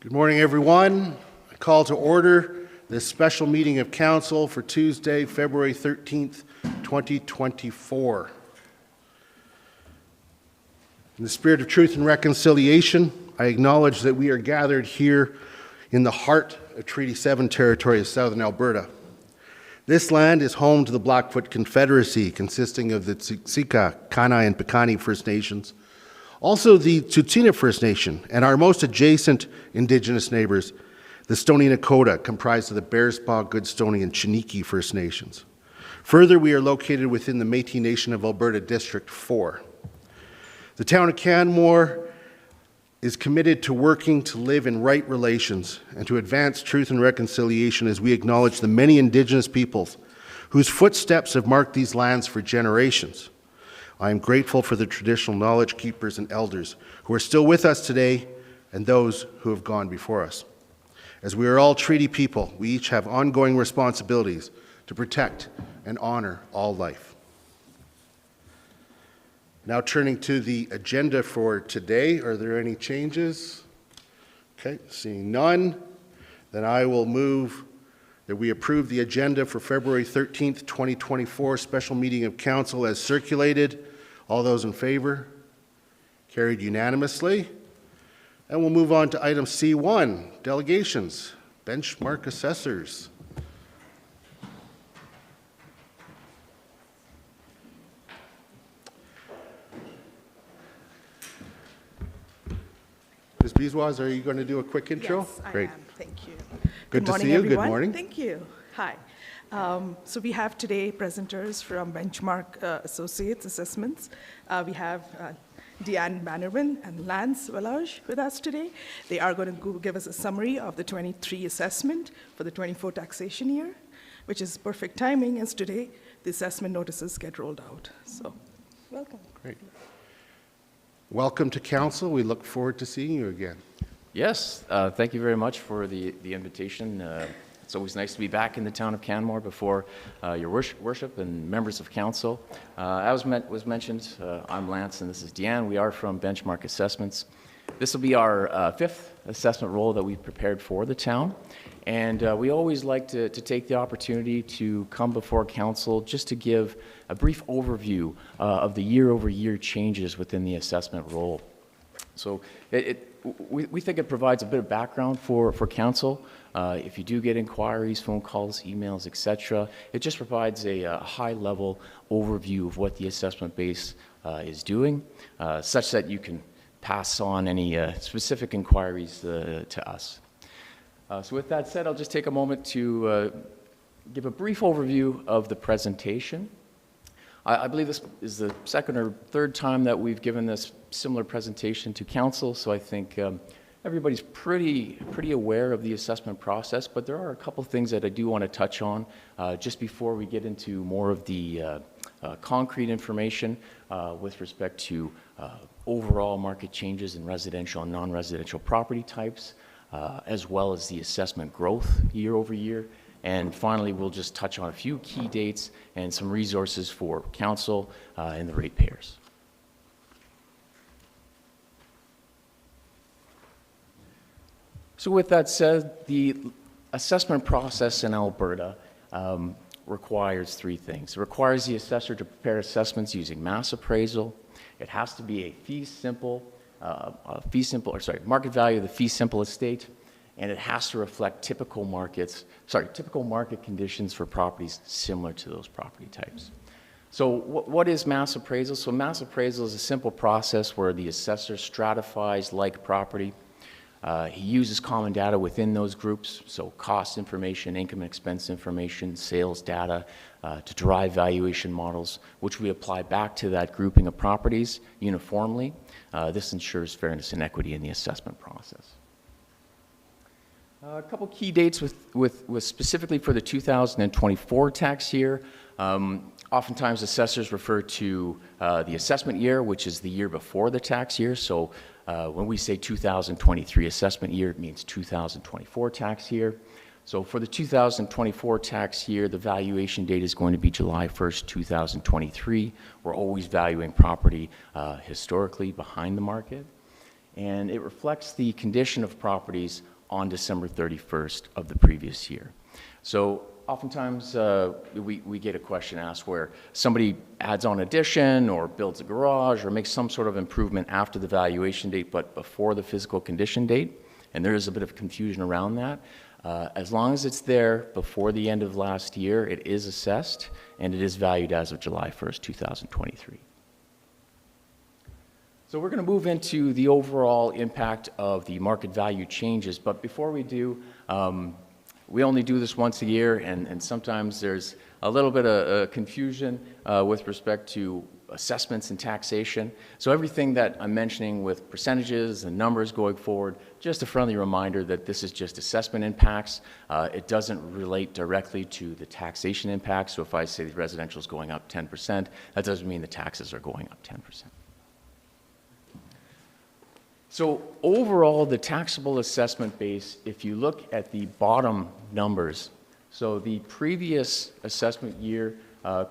Good morning, everyone. I call to order this special meeting of Council for Tuesday, February 13th, 2024. In the spirit of truth and reconciliation, I acknowledge that we are gathered here in the heart of Treaty 7 territory of Southern Alberta. This land is home to the Blackfoot Confederacy, consisting of the Siksika, Kainai, and Piikani First Nations, also the Tsuut'ina First Nation, and our most adjacent Indigenous neighbors, the Stoney Nakoda, comprised of the Bearspaw, Goodstoney, and Chiniki First Nations. Further, we are located within the Métis Nation of Alberta District 4. The town of Canmore is committed to working to live in right relations and to advance truth and reconciliation as we acknowledge the many Indigenous peoples whose footsteps have marked these lands for generations. I am grateful for the traditional knowledge keepers and elders who are still with us today and those who have gone before us. As we are all treaty people, we each have ongoing responsibilities to protect and honor all life. Now turning to the agenda for today, are there any changes? Okay, seeing none, then I will move that we approve the agenda for February 13th, 2024 special meeting of Council as circulated. All those in favor? Carried unanimously. And we'll move on to item C1, delegations, benchmark assessors. Ms. Biswas, are you going to do a quick intro? Yes, Great. I am. Thank you. Good to morning, see you. everyone. Good morning. Thank you. Hi. So we have today presenters from Benchmark Associates Assessments. We have Deanne Bannerman and Lance Village with us today. They are going to give us a summary of the 23 assessment for the 24 taxation year, which is perfect timing as today the assessment notices get rolled out. So, welcome. Great. Welcome to Council. We look forward to seeing you again. Yes, thank you very much for the invitation. It's always nice to be back in the town of Canmore before your worship and members of council. As was mentioned, I'm Lance and this is Deanne. We are from Benchmark Assessments. This will be our fifth assessment role that we've prepared for the town. And we always like to take the opportunity to come before council just to give a brief overview of the year-over-year changes within the assessment role. So we think it provides a bit of background for council. If you do get inquiries, phone calls, emails, etc., it just provides a high-level overview of what the assessment base is doing, such that you can pass on any specific inquiries to us. So with that said, I'll just take a moment to give a brief overview of the presentation. I believe this is the second or third time that we've given this similar presentation to council, so I think everybody's pretty aware of the assessment process, but there are a couple things that I do want to touch on just before we get into more of the concrete information with respect to overall market changes in residential and non-residential property types, as well as the assessment growth year over year. And finally, we'll just touch on a few key dates and some resources for council and the ratepayers. So with that said, the assessment process in Alberta requires three things. It requires the assessor to prepare assessments using mass appraisal. It has to be a market value of the fee simple estate, and it has to reflect typical market conditions for properties similar to those property types. So what is mass appraisal? So mass appraisal is a simple process where the assessor stratifies like property. He uses common data within those groups, so cost information, income and expense information, sales data, to derive valuation models, which we apply back to that grouping of properties uniformly. This ensures fairness and equity in the assessment process. A couple key dates with specifically for the 2024 tax year. Oftentimes assessors refer to the assessment year, which is the year before the tax year. So when we say 2023 assessment year, it means 2024 tax year. So for the 2024 tax year, the valuation date is going to be July 1st, 2023. We're always valuing property historically behind the market. And it reflects the condition of properties on December 31st of the previous year. So oftentimes we get a question asked where somebody adds on addition or builds a garage or makes some sort of improvement after the valuation date but before the physical condition date, and there is a bit of confusion around that. As long as it's there before the end of last year, it is assessed and it is valued as of July 1st, 2023. So we're going to move into the overall impact of the market value changes, but before we do, we only do this once a year, and sometimes there's a little bit of confusion with respect to assessments and taxation. So everything that I'm mentioning with percentages and numbers going forward, just a friendly reminder that this is just assessment impacts. It doesn't relate directly to the taxation impacts. So if I say the residential is going up 10%, that doesn't mean the taxes are going up 10%. So overall, the taxable assessment base, if you look at the bottom numbers, so the previous assessment year,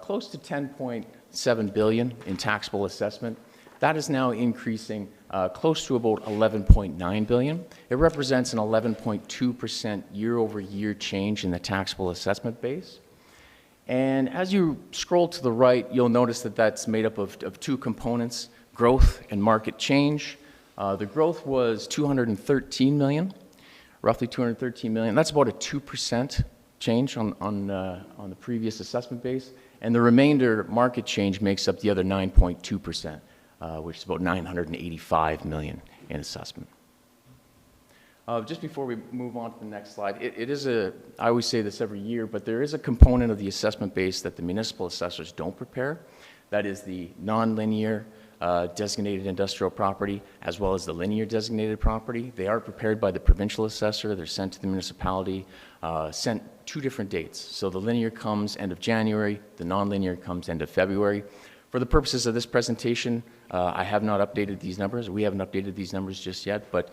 close to 10.7 billion in taxable assessment, that is now increasing close to about 11.9 billion. It represents an 11.2% year-over-year change in the taxable assessment base. And as you scroll to the right, you'll notice that that's made up of two components, growth and market change. The growth was 213 million, roughly 213 million. That's about a 2% change on the previous assessment base. And the remainder market change makes up the other 9.2%, which is about 985 million in assessment. Just before we move on to the next slide, I always say this every year, but there is a component of the assessment base that the municipal assessors don't prepare. That is the nonlinear designated industrial property, as well as the linear designated property. They are prepared by the provincial assessor. They're sent to the municipality, sent 2 different dates. So the linear comes end of January, the nonlinear comes end of February. For the purposes of this presentation, I have not updated these numbers. We haven't updated these numbers just yet, but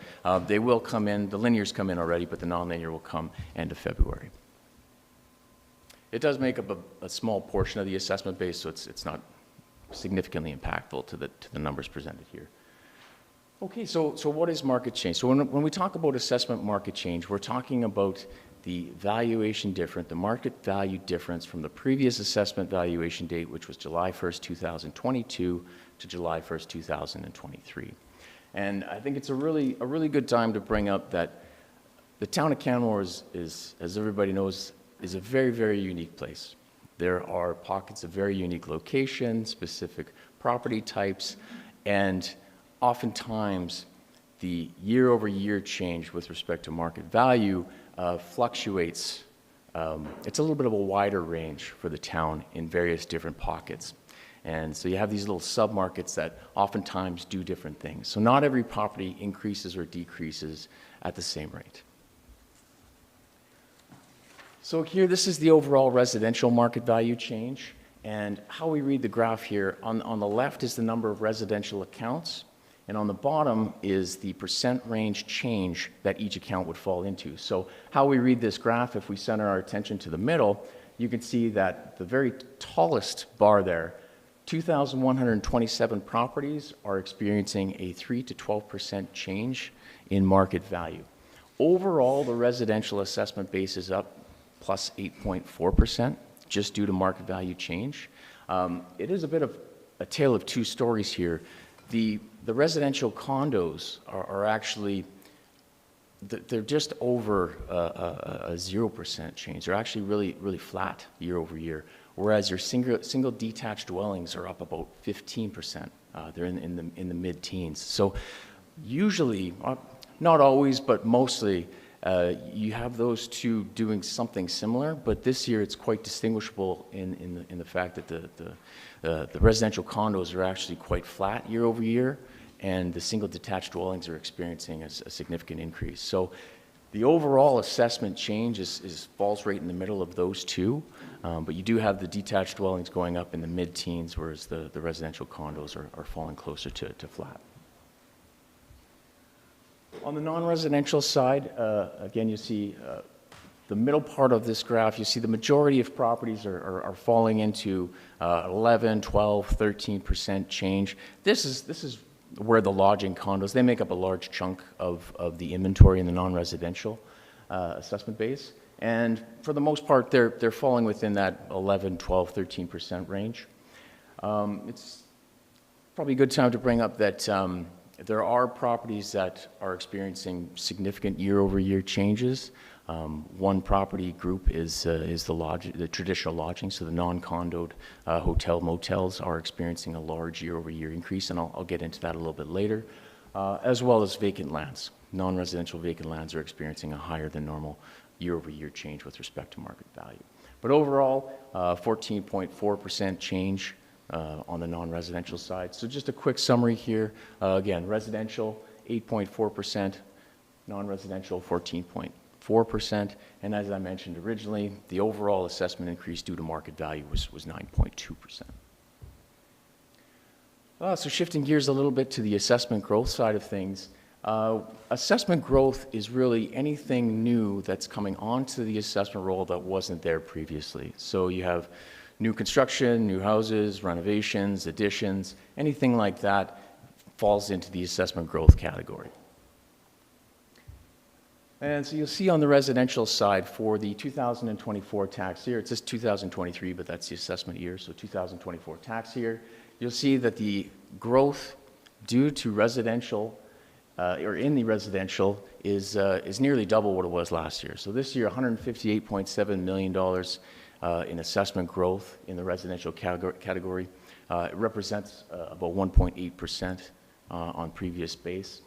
they will come in. The linears come in already, but the nonlinear will come end of February. It does make up a small portion of the assessment base, so it's not significantly impactful to the numbers presented here. Okay, so what is market change? So when we talk about assessment market change, we're talking about the valuation difference, the market value difference from the previous assessment valuation date, which was July 1st, 2022 to July 1st, 2023. And I think it's a really good time to bring up that the town of Canmore is, as everybody knows, is a very, very unique place. There are pockets of very unique locations, specific property types, and oftentimes the year-over-year change with respect to market value fluctuates. It's a little bit of a wider range for the town in various different pockets. And so you have these little sub-markets that oftentimes do different things. So not every property increases or decreases at the same rate. So here, this is the overall residential market value change. And how we read the graph here, on the left is the number of residential accounts, and on the bottom is the percent range change that each account would fall into. So how we read this graph, if we center our attention to the middle, you can see that the very tallest bar there, 2,127 properties are experiencing a 3 to 12% change in market value. Overall, the residential assessment base is up plus 8.4%, just due to market value change. It is a bit of a tale of two stories here. The residential condos are actually, they're just over a 0% change. They're actually really flat year over year, whereas your single detached dwellings are up about 15%. They're in the mid-teens. So usually, not always, but mostly, you have those two doing something similar, but this year it's quite distinguishable in the fact that the residential condos are actually quite flat year over year, and the single detached dwellings are experiencing a significant increase. So the overall assessment change falls right in the middle of those two, but you do have the detached dwellings going up in the mid-teens, whereas the residential condos are falling closer to flat. On the non-residential side, again, you see the middle part of this graph, you see the majority of properties are falling into 11, 12, 13% change. This is where the lodging condos, they make up a large chunk of the inventory in the non-residential assessment base. And for the most part, they're falling within that 11, 12, 13% range. It's probably a good time to bring up that there are properties that are experiencing significant year-over-year changes. One property group is the traditional lodging, so the non-condoed hotel motels are experiencing a large year-over-year increase, and I'll get into that a little bit later, as well as vacant lands. Non-residential vacant lands are experiencing a higher than normal year-over-year change with respect to market value. But overall, 14.4% change on the non-residential side. So just a quick summary here. Again, residential, 8.4%, non-residential, 14.4%, and as I mentioned originally, the overall assessment increase due to market value was 9.2%. So shifting gears a little bit to the assessment growth side of things, assessment growth is really anything new that's coming onto the assessment roll that wasn't there previously. So you have new construction, new houses, renovations, additions, anything like that falls into the assessment growth category. And so you'll see on the residential side for the 2024 tax year, it says 2023, but that's the assessment year, so 2024 tax year, you'll see that the growth due to residential, or in the residential, is nearly double what it was last year. So this year, $158.7 million in assessment growth in the residential category. It represents about 1.8% on previous base.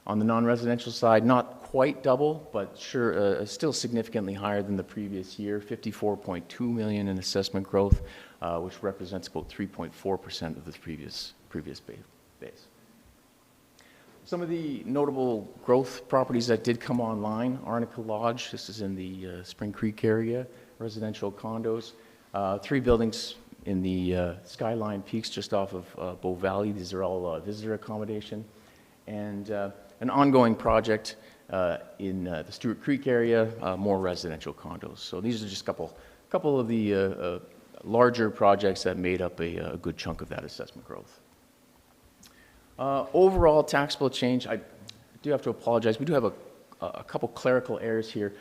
On the non-residential side, not quite double, but sure, still significantly higher than the previous year, $54.2 million in assessment growth, which represents about 3.4% of the previous base. Some of the notable growth properties that did come online, Arnica Lodge, this is in the Spring Creek area, residential condos, 3 buildings in the Skyline Peaks just off of Bow Valley. These are all visitor accommodation. And an ongoing project in the Stewart Creek area, more residential condos. So these are just a couple of the larger projects that made up a good chunk of that assessment growth. Overall taxable change, I do have to apologize. We do have a couple clerical errors here.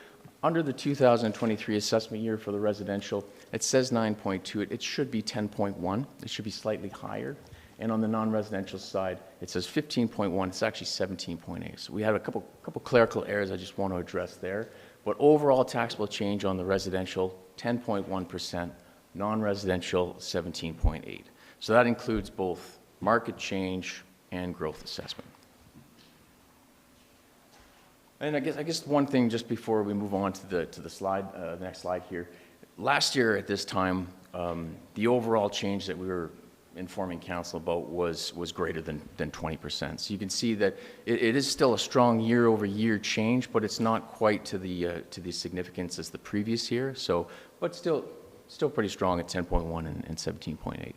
Under the 2023 assessment year for the residential, it says 9.2. It should be 10.1. It should be slightly higher. And on the non-residential side, it says 15.1. It's actually 17.8. So we have a couple clerical errors I just want to address there. But overall taxable change on the residential, 10.1%, non-residential, 17.8. So that includes both market change and growth assessment. And I guess one thing just before we move on to the slide, the next slide here. Last year at this time, the overall change that we were informing council about was greater than 20%. So you can see that it is still a strong year-over-year change, but it's not quite to the significance as the previous year. So, but still pretty strong at 10.1 and 17.8.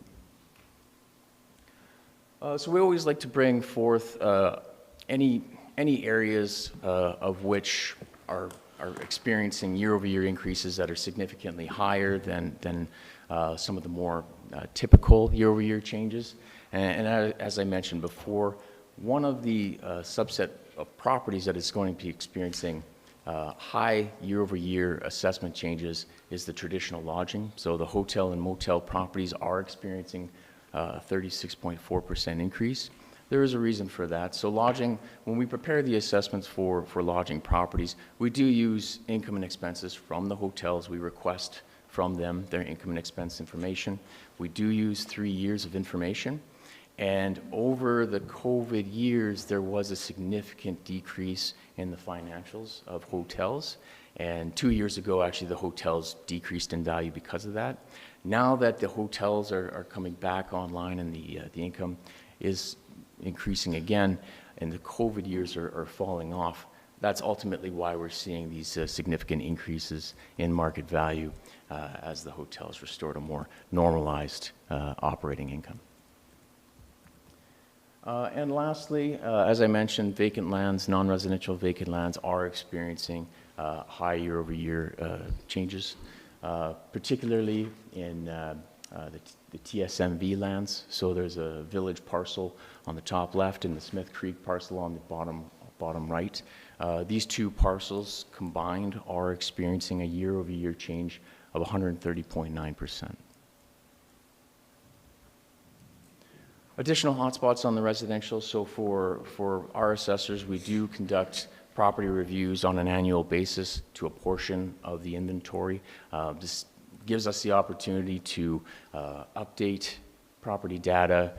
So we always like to bring forth any areas of which are experiencing year-over-year increases that are significantly higher than some of the more typical year-over-year changes. And as I mentioned before, one of the subset of properties that is going to be experiencing high year-over-year assessment changes is the traditional lodging. So the hotel and motel properties are experiencing a 36.4% increase. There is a reason for that. So lodging, when we prepare the assessments for lodging properties, we do use income and expenses from the hotels. We request from them their income and expense information. We do use 3 years of information. And over the COVID years, there was a significant decrease in the financials of hotels. And 2 years ago, actually, the hotels decreased in value because of that. Now that the hotels are coming back online and the income is increasing again, and the COVID years are falling off, that's ultimately why we're seeing these significant increases in market value as the hotels restore to more normalized operating income. And lastly, as I mentioned, vacant lands, non-residential vacant lands are experiencing high year-over-year changes, particularly in the TSMV lands. So there's a village parcel on the top left and the Smith Creek parcel on the bottom right. These two parcels combined are experiencing a year-over-year change of 130.9%. Additional hotspots on the residential. So for our assessors, we do conduct property reviews on an annual basis to a portion of the inventory. This gives us the opportunity to update property data,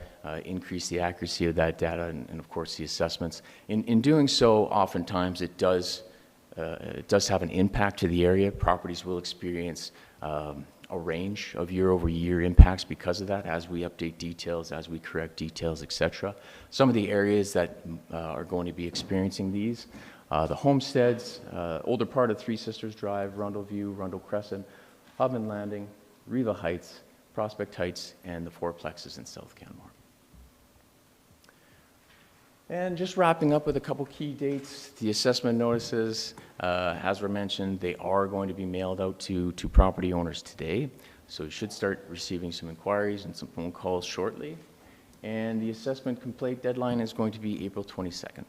increase the accuracy of that data, and of course the assessments. In doing so, oftentimes it does have an impact to the area. Properties will experience a range of year-over-year impacts because of that, as we update details, as we correct details, etc. Some of the areas that are going to be experiencing these, the homesteads, older part of Three Sisters Drive, Rundle View, Rundle Crescent, Hubman Landing, Riva Heights, Prospect Heights, and the fourplexes in South Canmore. And just wrapping up with a couple key dates, the assessment notices, as were mentioned, they are going to be mailed out to property owners today. So you should start receiving some inquiries and some phone calls shortly. And the assessment complaint deadline is going to be April 22nd.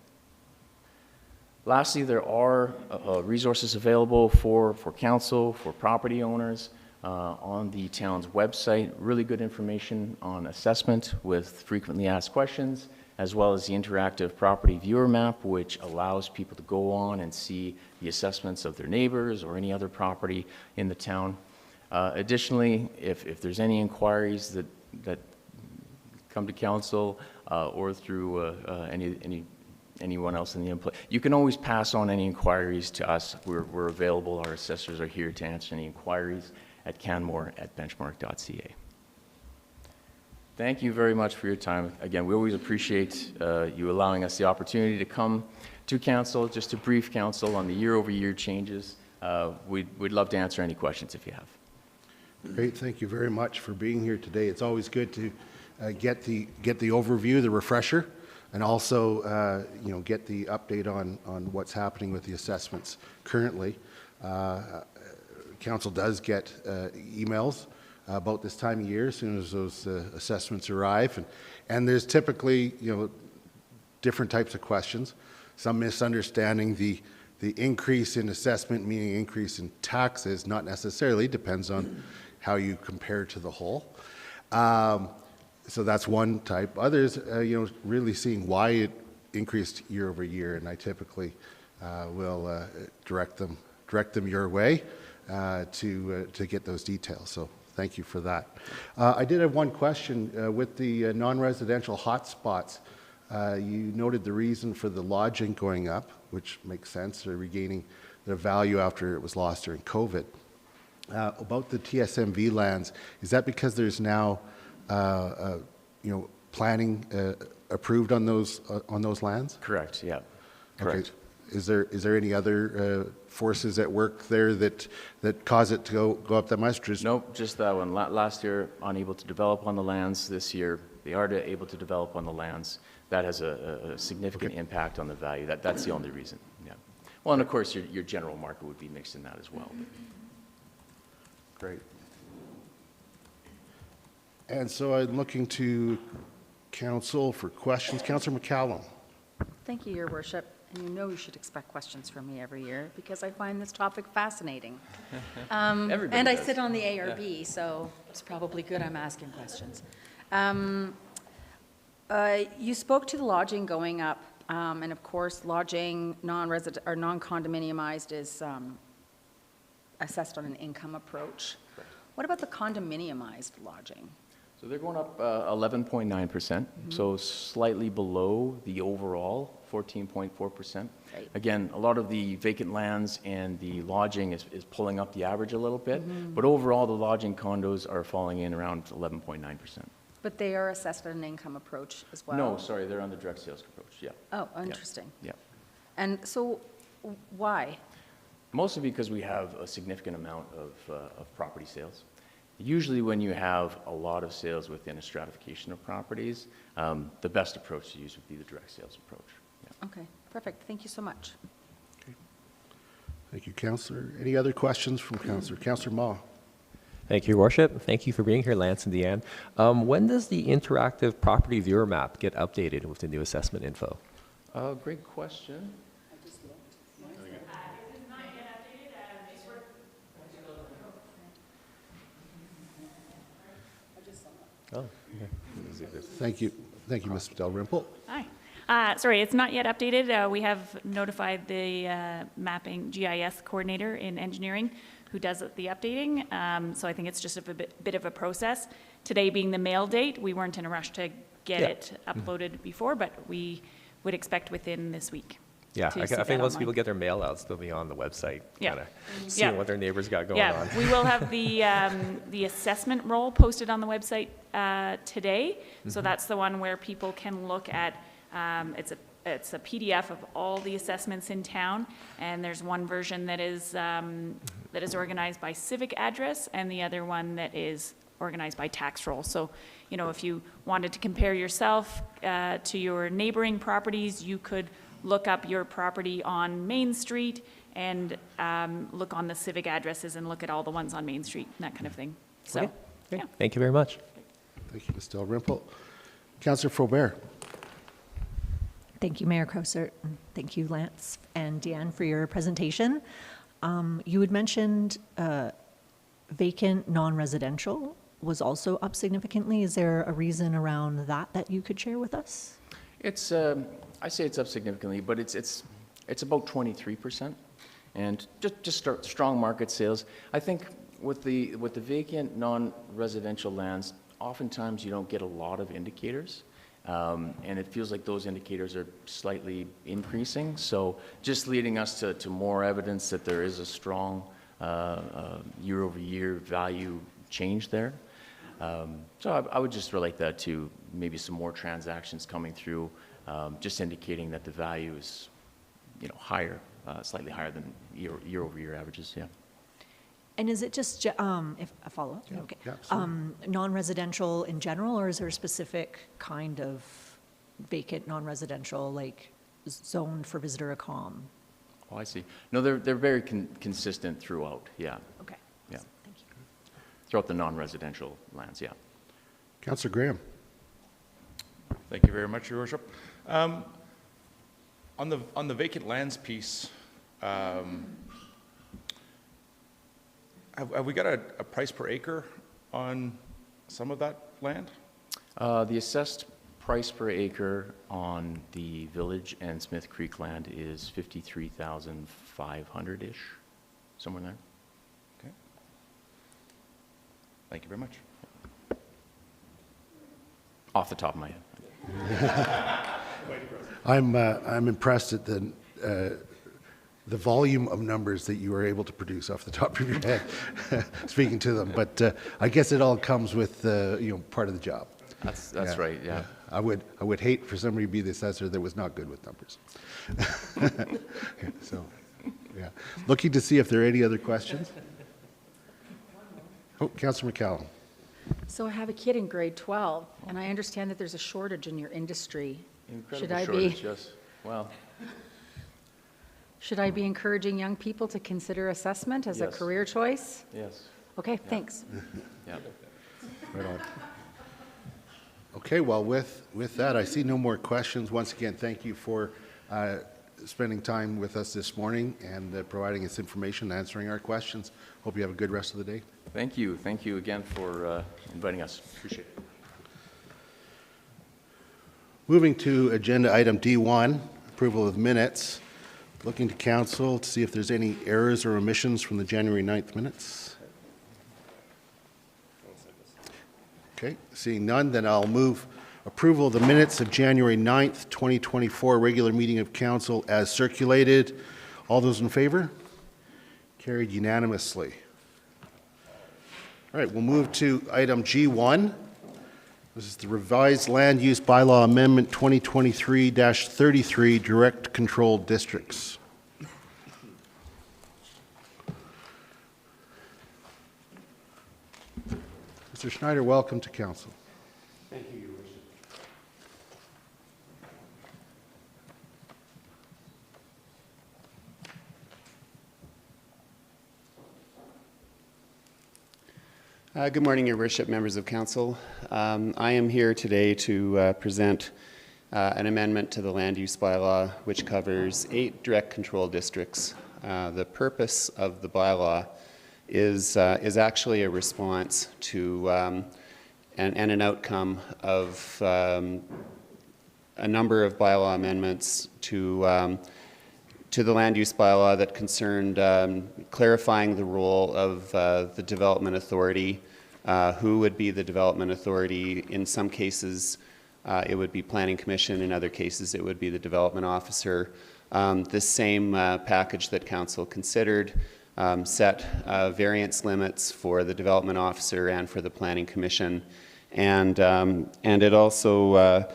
Lastly, there are resources available for council, for property owners on the town's website. Really good information on assessment with frequently asked questions, as well as the interactive property viewer map, which allows people to go on and see the assessments of their neighbors or any other property in the town. Additionally, if there's any inquiries that come to council or through anyone else in the input, you can always pass on any inquiries to us. We're available. Our assessors are here to answer any inquiries at canmore@benchmark.ca. Thank you very much for your time. Again, we always appreciate you allowing us the opportunity to come to council, just to brief council on the year-over-year changes. We'd love to answer any questions if you have. Great, thank you very much for being here today. It's always good to get the overview, the refresher, and also get the update on what's happening with the assessments currently. Council does get emails about this time of year as soon as those assessments arrive, and there's typically different types of questions. Some misunderstanding the increase in assessment meaning increase in taxes, not necessarily, depends on how you compare to the whole. So that's one type. Others, really seeing why it increased year over year, and I typically will direct them your way to get those details. So thank you for that. I did have one question with the non-residential hotspots. You noted the reason for the lodging going up, which makes sense. They're regaining their value after it was lost during COVID. About the TSMV lands, is that because there's now planning approved on those lands? Correct. Yeah. Correct. Okay. Is there any other forces at work there that cause it to go up that much? Nope, just that one. Last year, unable to develop on the lands. This year, they are able to develop on the lands. That has a significant impact on the value. That's the only reason. Yeah. Well, and of course, your general market would be mixed in that as well. Great. And so I'm looking to council for questions. Councillor McCallum. Thank you, Your Worship. And you should expect questions from me every year because I find this topic fascinating. And I sit on the ARB, so it's probably good I'm asking questions. You spoke to the lodging going up, and of course, lodging non-resident or non-condominiumized is assessed on an income approach. Correct. What about the condominiumized lodging? So they're going up 11.9%, so slightly below the overall 14.4%. Right. Again, a lot of the vacant lands and the lodging is pulling up the average a little bit, but overall the lodging condos are falling in around 11.9%. But they are assessed at an income approach as well? No, sorry, they're on the direct sales approach, yeah. Oh, interesting. Yeah. And so why? Mostly because we have a significant amount of property sales. Usually when you have a lot of sales within a stratification of properties, the best approach to use would be the direct sales approach. Yeah. Okay, perfect. Thank you so much. Okay. Thank you, Councillor. Any other questions from Councillor? Councillor Ma. Thank you, Your Worship. Thank you for being here, Lance and Deanne. When does the interactive property viewer map get updated with the new assessment info? Great question. Oh, okay. Thank you. Thank you, Ms. Dalrymple. Hi. Sorry, it's not yet updated. We have notified the mapping GIS coordinator in engineering who does the updating. So I think it's just a bit of a process. Today being the mail date, we weren't in a rush to get it uploaded before, but we would expect within this week. Yeah, to I see think that once online. people get their mail out, they'll be on the website, Yeah. kind of seeing Yeah. what their neighbors got going Yeah, on. we will have the assessment roll posted on the website today. So that's the one where people can look at, it's a PDF of all the assessments in town, and there's one version that is organized by civic address, and the other one that is organized by tax roll. So, you know, if you wanted to compare yourself to your neighboring properties, you could look up your property on Main Street and look on the civic addresses and look at all the ones on Main Street, and that kind of thing. So, Okay. Okay. yeah. Thank you very much. Thank you, Ms. Dalrymple. Councillor Faubert. Thank you, Mayor Crowser. and Thank you, Lance and Deanne, for your presentation. You had mentioned vacant non-residential was also up significantly. Is there a reason around that you could share with us? It's, I say it's up significantly, but it's about 23%. And just start strong market sales. I think with the vacant non-residential lands, oftentimes you don't get a lot of indicators. And it feels like those indicators are slightly increasing. So just leading us to more evidence that there is a strong year-over-year value change there. So I would just relate that to maybe some more transactions coming through, just indicating that the value is, you know, higher, slightly higher than year-over-year averages, yeah. And is it just, if a follow-up? Yeah, Okay. yeah, absolutely. Non-residential in general, or is there a specific kind of vacant non-residential, like zoned for visitor accom? Oh, I see. No, they're very consistent throughout, yeah, Okay. yeah. Thank you. Throughout the non-residential lands, yeah. Councillor Graham. Thank you very much, Your Worship. On the vacant lands piece, have we got a price per acre on some of that land? The assessed price per acre on the Village and Smith Creek land is 53,500-ish, somewhere there. Okay. Thank you very much. Off the top of my head. I'm impressed at the volume of numbers that you were able to produce off the top of your head, speaking to them. But I guess it all comes with part of the job. That's right, yeah. I would hate for somebody to be the assessor that was not good with numbers. So, yeah. Looking to see if there are any other questions. Oh, Councillor McCallum. So I have a kid in grade 12, and I understand that there's a shortage in your industry. Incredible shortage, yes. Well, Should I be encouraging young people to consider assessment as a Yes. career choice? yes, Okay, thanks. yeah. Right on. Okay, well, with that, I see no more questions. Once again, thank you for spending time with us this morning and providing us information, answering our questions. Hope you have a good rest of the day. Thank you again for inviting us. Appreciate it. Moving to agenda item D1, approval of minutes. Looking to council to see if there's any errors or omissions from the January 9th minutes. Okay, seeing none, then I'll move approval of the minutes of January 9th, 2024, regular meeting of council as circulated. All those in favor? Carried unanimously. All right, we'll move to item G1. This is the revised land use bylaw amendment 2023-33, direct control districts. Mr. Schneider, welcome to council. Thank you, Your Worship. Good morning, Your Worship, members of Council. I am here today to present an amendment to the land use bylaw which covers 8 direct control districts. The purpose of the bylaw is actually a response to and an outcome of a number of bylaw amendments to the land use bylaw that concerned clarifying the role of the development authority, who would be the development authority. In some cases, it would be Planning Commission. In other cases, it would be the development officer. This same package that Council considered set variance limits for the development officer and for the Planning Commission, and it also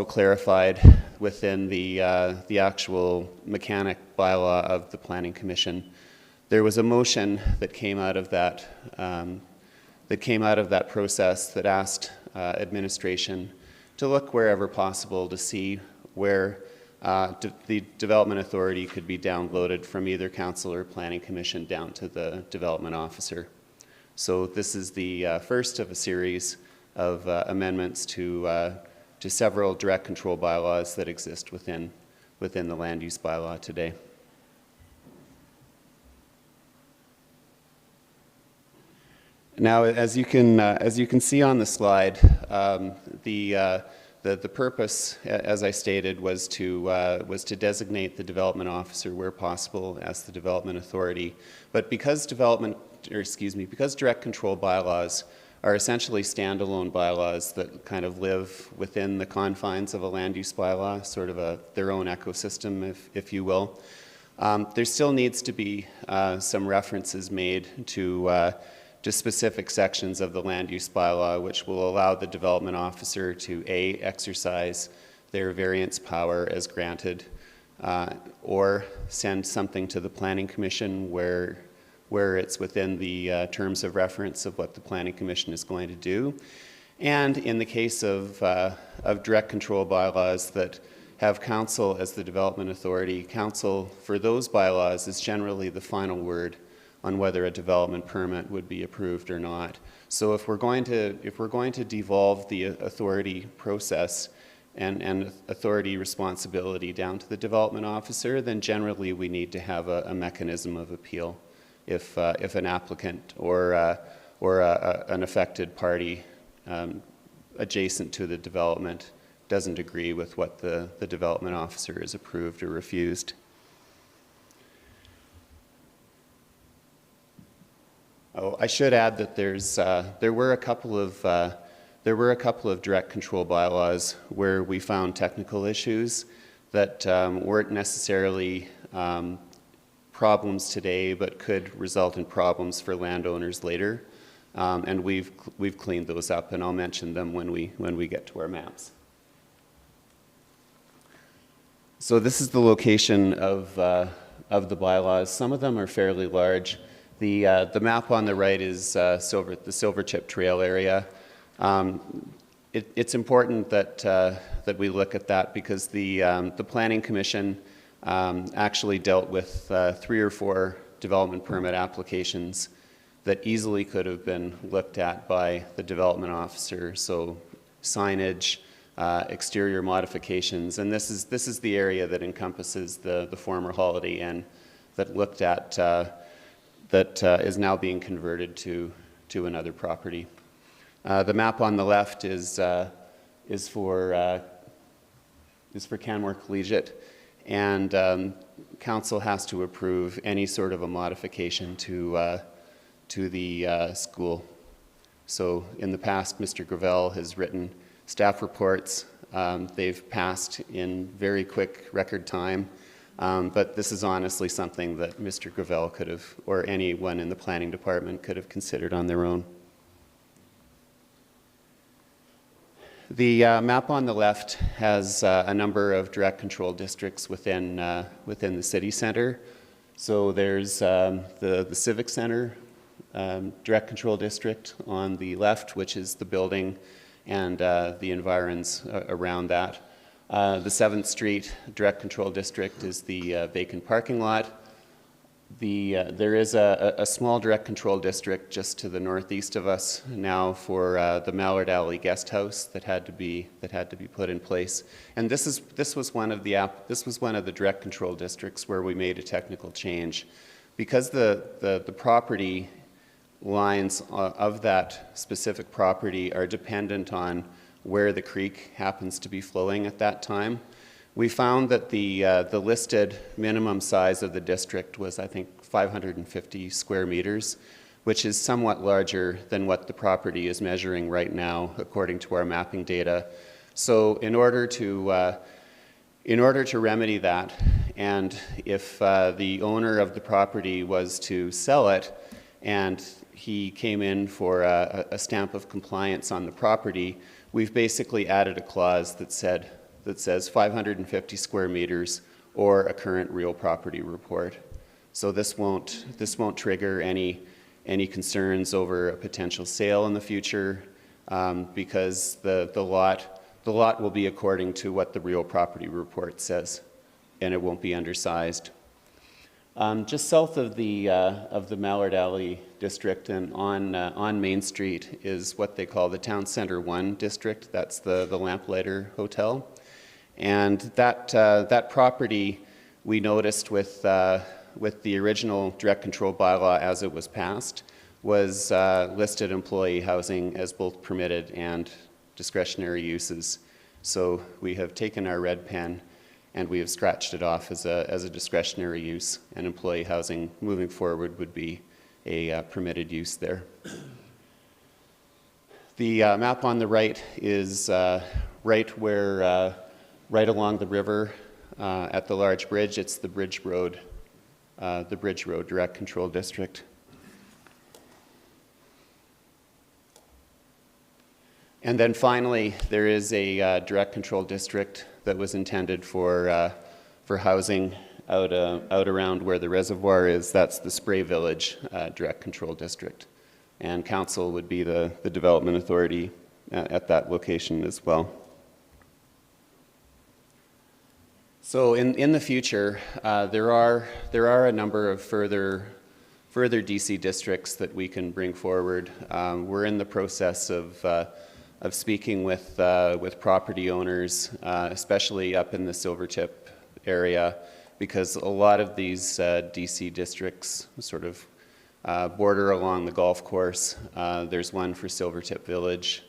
clarified within the actual mechanic bylaw of the Planning Commission. There was a motion that came out of that process that asked administration to look wherever possible to see where the development authority could be downloaded from either council or Planning Commission down to the development officer. So this is the first of a series of amendments to several direct control bylaws that exist within the land use bylaw today. Now, as you can see on the slide, the purpose, as I stated, was to designate the development officer where possible as the development authority. But because direct control bylaws are essentially standalone bylaws that kind of live within the confines of a land use bylaw, sort of their own ecosystem, if you will. There still needs to be some references made to specific sections of the land use bylaw which will allow the development officer to A, exercise their variance power as granted, or send something to the Planning Commission where it's within the terms of reference of what the Planning Commission is going to do. And in the case of direct control bylaws that have council as the development authority, council for those bylaws is generally the final word on whether a development permit would be approved or not. So if we're going to devolve the authority process and authority responsibility down to the development officer, then generally we need to have a mechanism of appeal if an applicant or an affected party adjacent to the development doesn't agree with what the development officer has approved or refused. Oh, I should add that there were a couple of direct control bylaws where we found technical issues that weren't necessarily problems today, but could result in problems for landowners later, and we've cleaned those up, and I'll mention them when we get to our maps. So this is the location of the bylaws. Some of them are fairly large. The map on the right is the Silvertip Trail area. It's important that we look at that because the Planning Commission actually dealt with 3 or 4 development permit applications that easily could have been looked at by the development officer. So signage, exterior modifications, and this is the area that encompasses the former Holiday Inn that looked at that is now being converted to another property. The map on the left is for Canmore Collegiate, and council has to approve any sort of a modification to the school. So in the past, Mr. Gravel has written staff reports. They've passed in very quick record time. But this is honestly something that Mr. Gravel could have, or anyone in the planning department could have considered on their own. The map on the left has a number of direct control districts within the city center. So there's the Civic Center direct control district on the left, which is the building and the environs around that. The 7th Street direct control district is the vacant parking lot. there is a small direct control district just to the northeast of us now for the Mallard Alley Guest House that had to be put in place. And this was one of the direct control districts where we made a technical change, because the property lines of that specific property are dependent on where the creek happens to be flowing at that time. We found that the listed minimum size of the district was, I think, 550 square meters, which is somewhat larger than what the property is measuring right now, according to our mapping data. So in order to remedy that, and if the owner of the property was to sell it and he came in for a stamp of compliance on the property, we've basically added a clause that says 550 square meters or a current real property report. So this won't trigger any concerns over a potential sale in the future, because the lot will be according to what the real property report says, and it won't be undersized. Just south of the Mallard Alley district and on Main Street is what they call the Town Center 1 district. That's the Lamplighter Hotel. And that property, we noticed with the original direct control bylaw as it was passed, was listed employee housing as both permitted and discretionary uses. So we have taken our red pen and we have scratched it off as a discretionary use, and employee housing moving forward would be a permitted use there. The map on the right is right along the river at the large bridge. It's the Bridge Road Direct Control District. And then finally, there is a direct control district that was intended for housing out around where the reservoir is. That's the Spray Village Direct Control District. And council would be the development authority at that location as well. So in the future, there are a number of further DC districts that we can bring forward. We're in the process of speaking with property owners, especially up in the Silvertip area, because a lot of these DC districts sort of border along the golf course. There's one for Silvertip Village.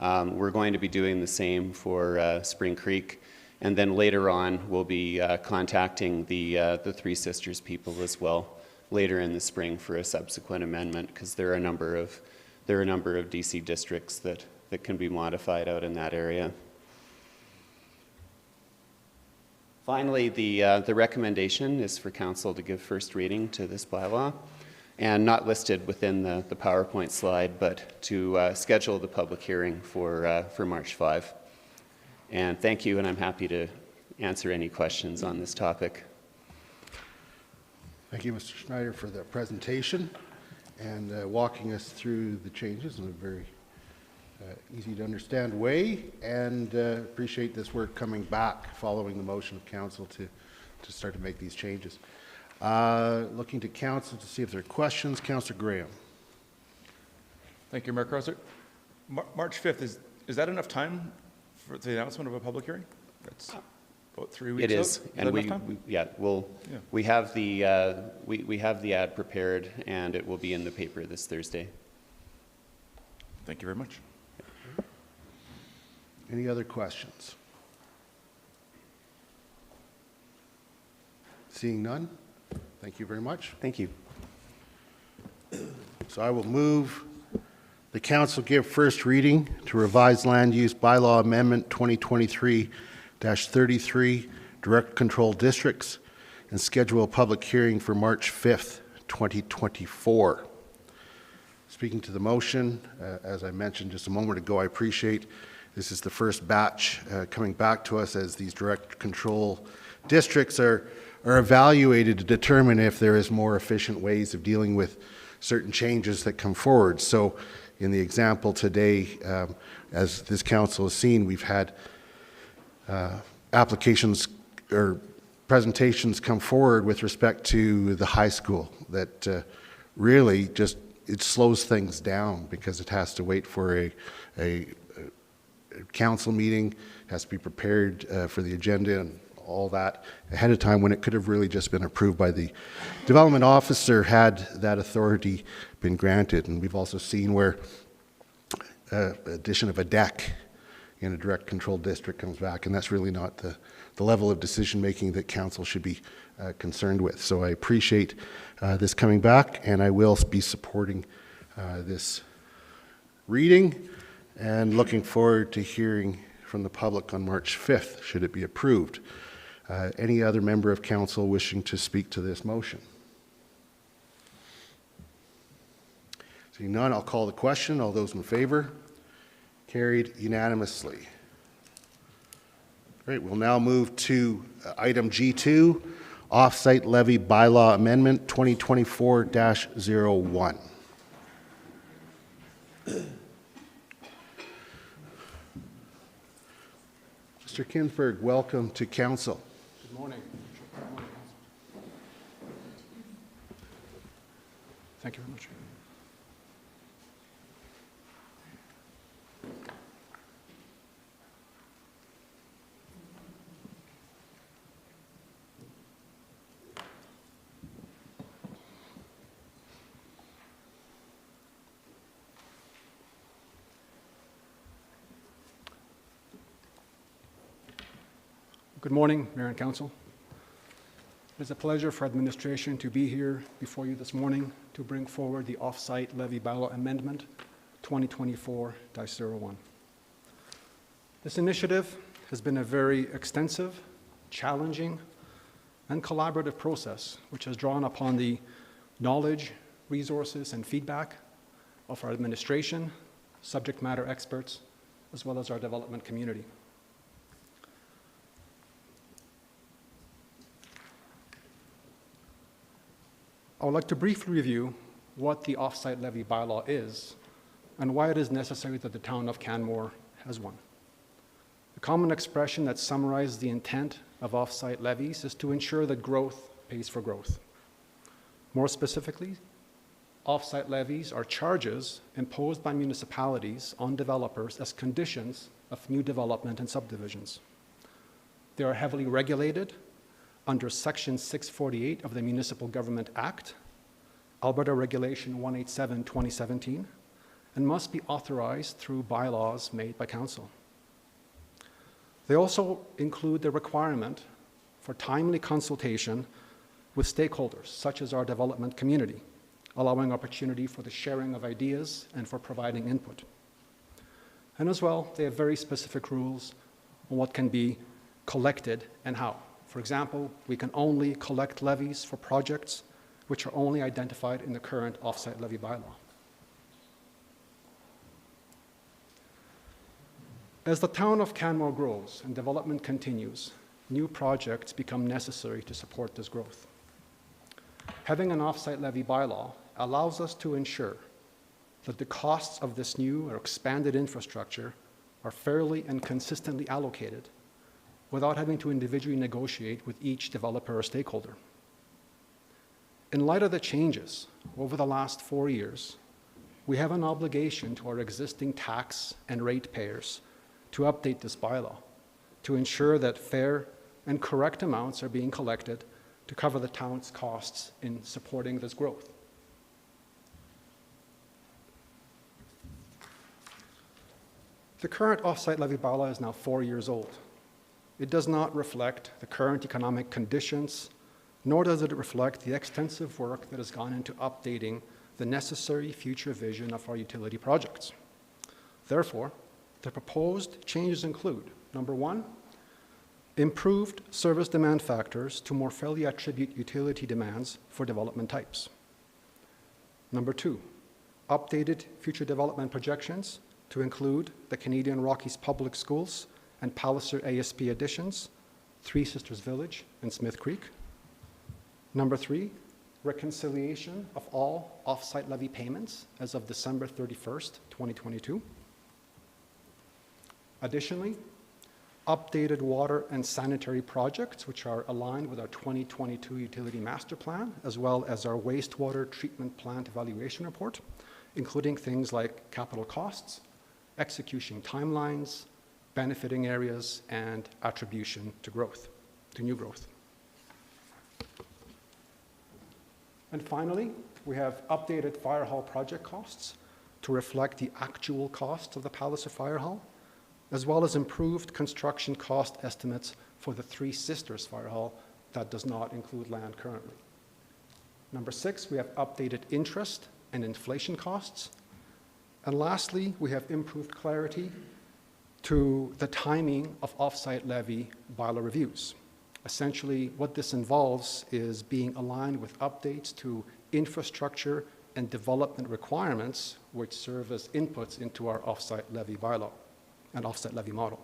We're going to be doing the same for Spring Creek. And then later on, we'll be contacting the Three Sisters people as well later in the spring for a subsequent amendment, because there are a number of DC districts that can be modified out in that area. Finally, the recommendation is for council to give first reading to this bylaw, and not listed within the PowerPoint slide, but to schedule the public hearing for March 5. And thank you, and I'm happy to answer any questions on this topic. Thank you, Mr. Schneider, for the presentation and walking us through the changes in a very easy to understand way, and appreciate this work coming back following the motion of council to start to make these changes. Looking to council to see if there are questions. Councillor Graham. Thank you, Mayor Crosser. March 5th, is that enough time for the announcement of a public hearing? That's about 3 weeks. It is, out? and we have the we have the ad prepared, and it will be in the paper this Thursday. Thank you very much. Any other questions? Seeing none, thank you very much. Thank you. So I will move the council give first reading to revised land use bylaw amendment 2023-33 direct control districts and schedule a public hearing for March 5th, 2024. Speaking to the motion, as I mentioned just a moment ago, I appreciate this is the first batch coming back to us as these direct control districts are evaluated to determine if there is more efficient ways of dealing with certain changes that come forward. So in the example today, as this council has seen, we've had applications or presentations come forward with respect to the high school that really just, it slows things down because it has to wait for a council meeting, has to be prepared for the agenda and all that ahead of time, when it could have really just been approved by the development officer had that authority been granted. And we've also seen where addition of a deck in a direct control district comes back, and that's really not the level of decision making that council should be concerned with. So I appreciate this coming back, and I will be supporting this reading and looking forward to hearing from the public on March 5th, should it be approved. Any other member of council wishing to speak to this motion? Seeing none, I'll call the question. All those in favor? Carried unanimously. Great, we'll now move to item G2, Off-Site Levy Bylaw Amendment 2024-01. Mr. Kinsberg, welcome to council. Good morning. Thank you very much. Good morning, Mayor and Council. It is a pleasure for administration to be here before you this morning to bring forward the Off-Site Levy Bylaw Amendment 2024-01. This initiative has been a very extensive, challenging, and collaborative process which has drawn upon the knowledge, resources, and feedback of our administration, subject matter experts, as well as our development community. I would like to briefly review what the off-site levy bylaw is and why it is necessary that the town of Canmore has one. The common expression that summarizes the intent of off-site levies is to ensure that growth pays for growth. More specifically, off-site levies are charges imposed by municipalities on developers as conditions of new development and subdivisions. They are heavily regulated under Section 648 of the Municipal Government Act, Alberta Regulation 187-2017, and must be authorized through bylaws made by Council. They also include the requirement for timely consultation with stakeholders, such as our development community, allowing opportunity for the sharing of ideas and for providing input. And as well, they have very specific rules on what can be collected and how. For example, we can only collect levies for projects which are only identified in the current off-site levy bylaw. As the town of Canmore grows and development continues, new projects become necessary to support this growth. Having an off-site levy bylaw allows us to ensure that the costs of this new or expanded infrastructure are fairly and consistently allocated without having to individually negotiate with each developer or stakeholder. In light of the changes over the last 4 years, we have an obligation to our existing tax and rate payers to update this bylaw to ensure that fair and correct amounts are being collected to cover the town's costs in supporting this growth. The current off-site levy bylaw is now 4 years old. It does not reflect the current economic conditions, nor does it reflect the extensive work that has gone into updating the necessary future vision of our utility projects. Therefore, the proposed changes include, number one, improved service demand factors to more fairly attribute utility demands for development types. Number two, updated future development projections to include the Canadian Rockies Public Schools and Palliser ASP additions, Three Sisters Village, and Smith Creek. Number three, reconciliation of all off-site levy payments as of December 31st, 2022. Additionally, updated water and sanitary projects, which are aligned with our 2022 utility master plan, as well as our wastewater treatment plant evaluation report, including things like capital costs, execution timelines, benefiting areas, and attribution to growth, to new growth. And finally, we have updated fire hall project costs to reflect the actual cost of the Palliser Fire Hall, as well as improved construction cost estimates for the Three Sisters Fire Hall that does not include land currently. Number 6, we have updated interest and inflation costs. And lastly, we have improved clarity to the timing of off-site levy bylaw reviews. Essentially, what this involves is being aligned with updates to infrastructure and development requirements, which serve as inputs into our off-site levy bylaw and off-site levy model.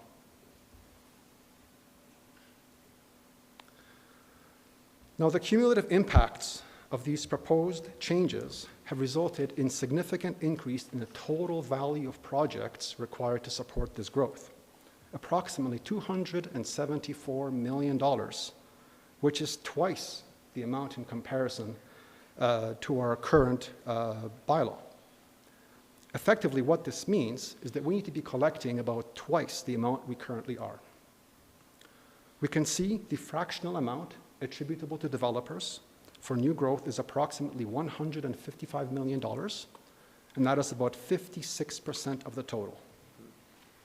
Now, the cumulative impacts of these proposed changes have resulted in significant increase in the total value of projects required to support this growth, approximately $274 million, which is twice the amount in comparison to our current bylaw. Effectively, what this means is that we need to be collecting about twice the amount we currently are. We can see the fractional amount attributable to developers for new growth is approximately $155 million, and that is about 56% of the total.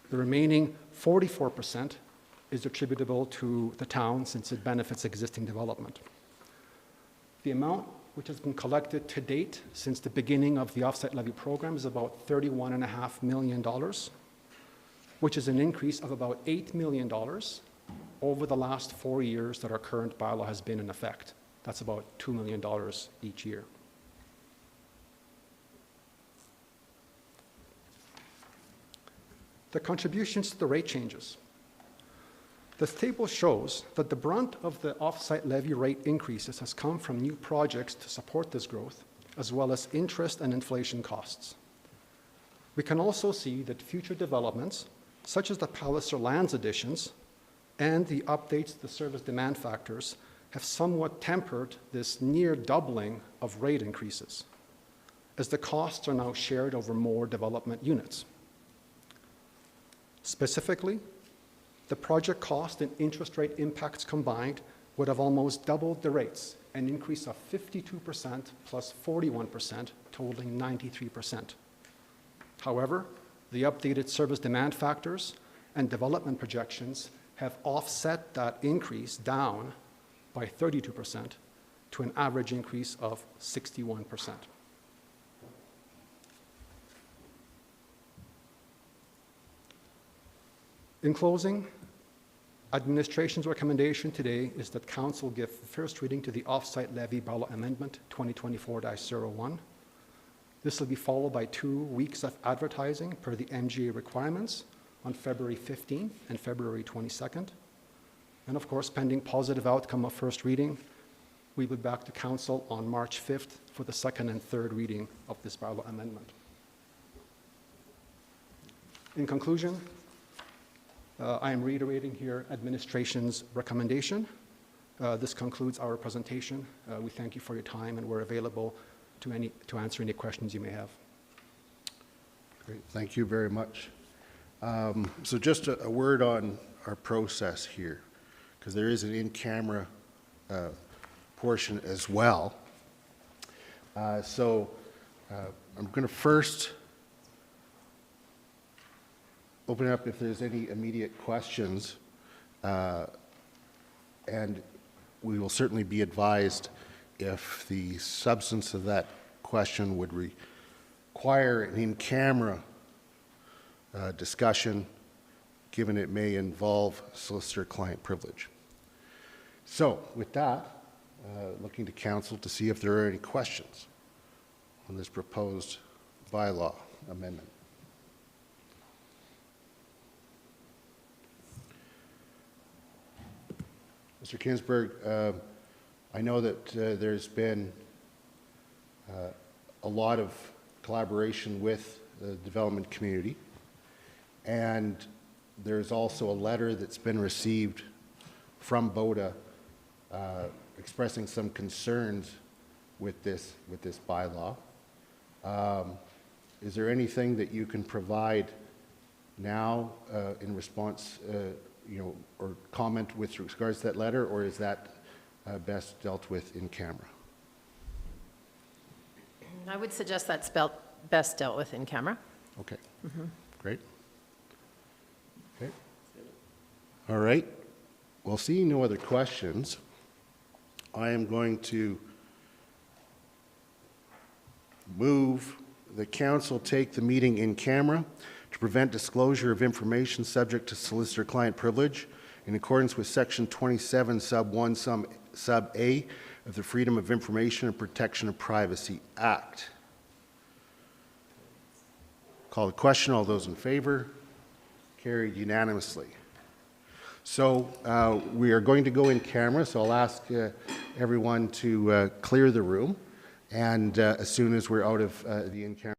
The remaining 44% is attributable to the town since it benefits existing development. The amount which has been collected to date since the beginning of the offsite levy program is about $31.5 million, which is an increase of about $8 million over the last 4 years that our current bylaw has been in effect. That's about $2 million each year. The contributions to the rate changes. This table shows that the brunt of the off-site levy rate increases has come from new projects to support this growth, as well as interest and inflation costs. We can also see that future developments, such as the Palliser lands additions and the updates to the service demand factors, have somewhat tempered this near doubling of rate increases, as the costs are now shared over more development units. Specifically, the project cost and interest rate impacts combined would have almost doubled the rates, an increase of 52% plus 41%, totaling 93%. However, the updated service demand factors and development projections have offset that increase down by 32% to an average increase of 61%. In closing, administration's recommendation today is that council give first reading to the off-site levy bylaw amendment 2024-01. This will be followed by 2 weeks of advertising per the MGA requirements on February 15th and February 22nd. And of course, pending positive outcome of first reading, we will be back to council on March 5th for the second and third reading of this bylaw amendment. In conclusion, I am reiterating here administration's recommendation. This concludes our presentation. We thank you for your time, and we're available to answer any questions you may have. Great, thank you very much. So just a word on our process here, because there is an in-camera portion as well. I'm going to first open it up if there's any immediate questions, and we will certainly be advised if the substance of that question would require an in-camera discussion, given it may involve solicitor-client privilege. So with that, looking to council to see if there are any questions on this proposed bylaw amendment. Mr. Kinsberg, I know that there's been a lot of collaboration with the development community, and there's also a letter that's been received from BODA expressing some concerns with this bylaw. Is there anything that you can provide now in response, or comment with regards to that letter, or is that best dealt with in camera? I would suggest that's best dealt with in camera. Okay, great. Okay. All right. Well, seeing no other questions, I am going to move the council take the meeting in camera to prevent disclosure of information subject to solicitor-client privilege in accordance with Section 27, Sub 1, Sub A of the Freedom of Information and Protection of Privacy Act. Call the question. All those in favor? Carried unanimously. So we are going to go in camera, so I'll ask everyone to clear the room, and as soon as we're out of the in-camera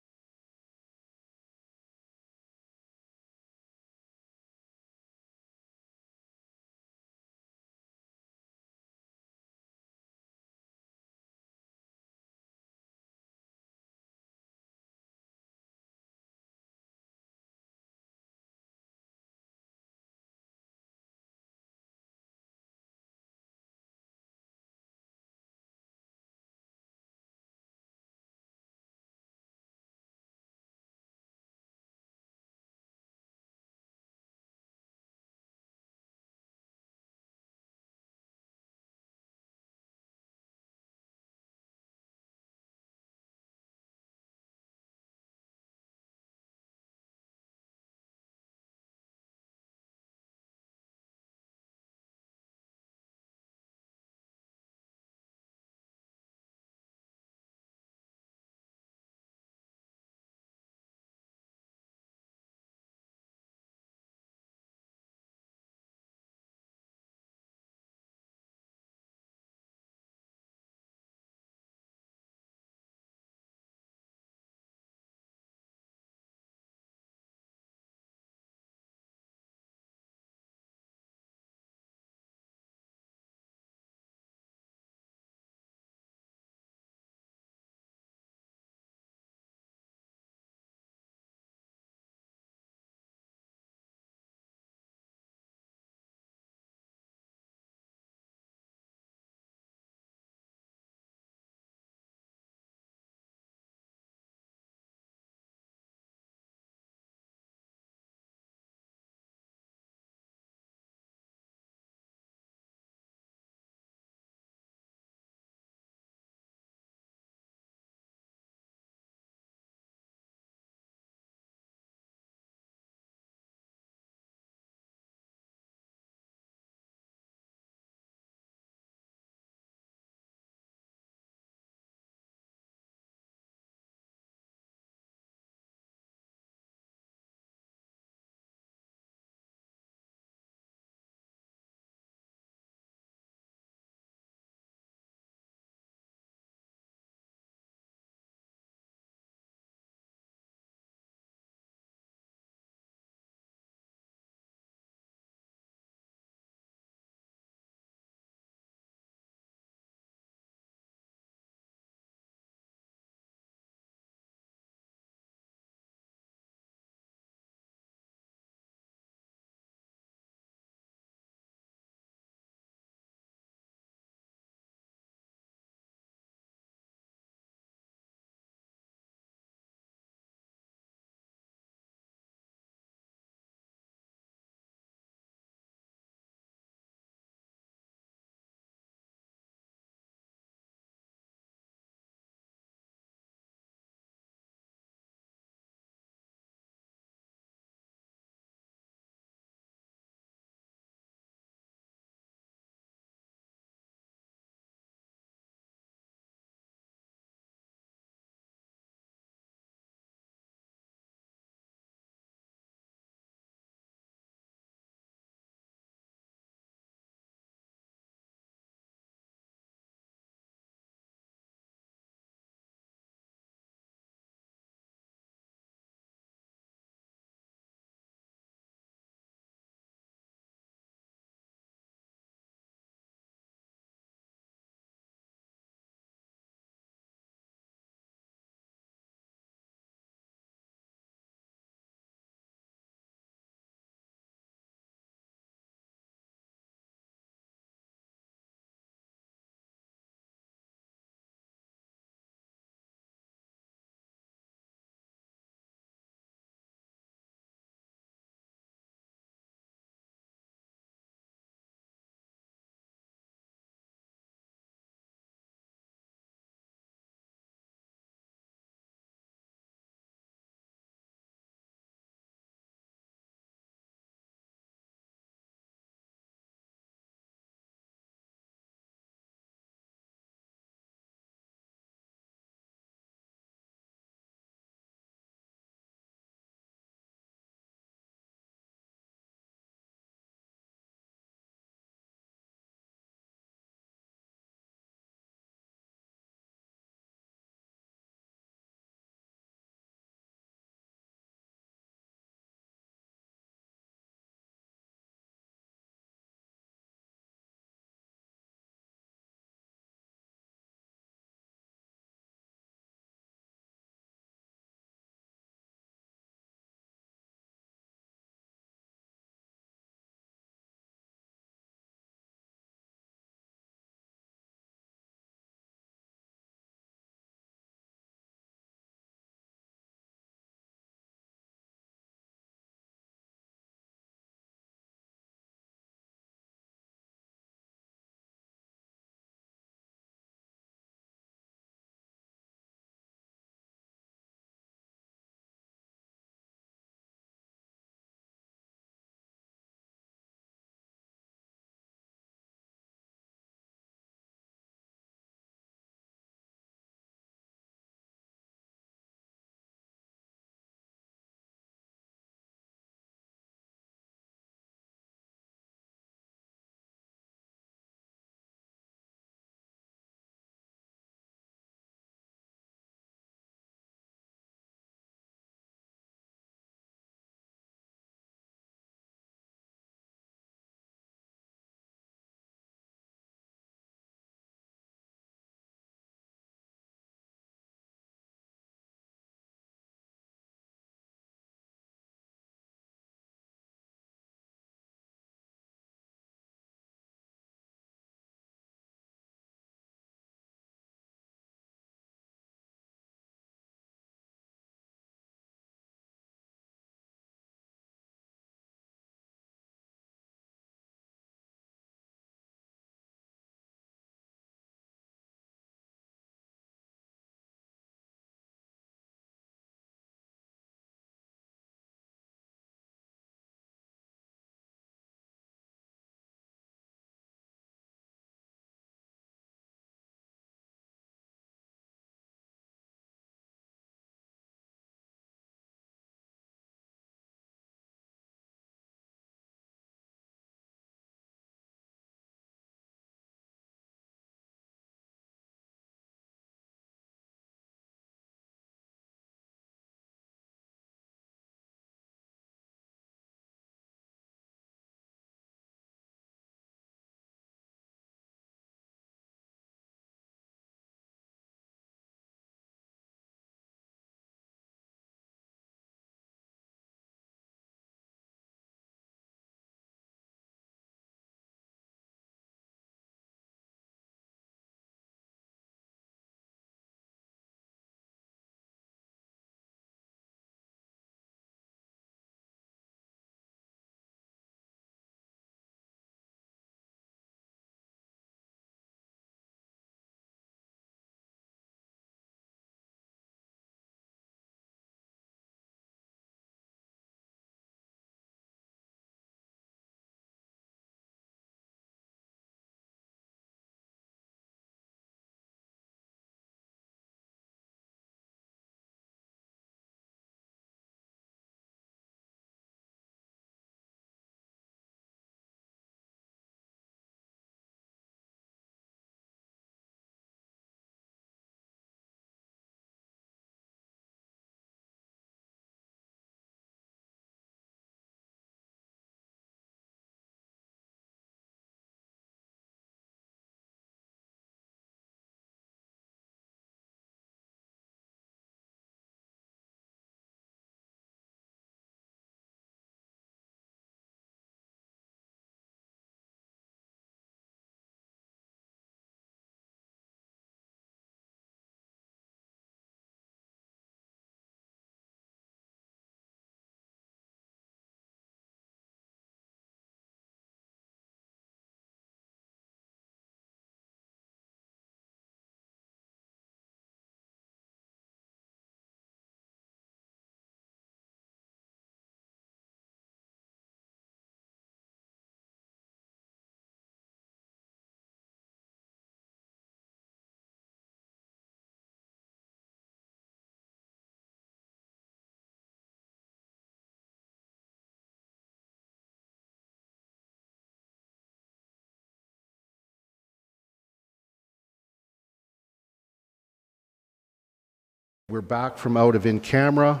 We're back from out of in camera,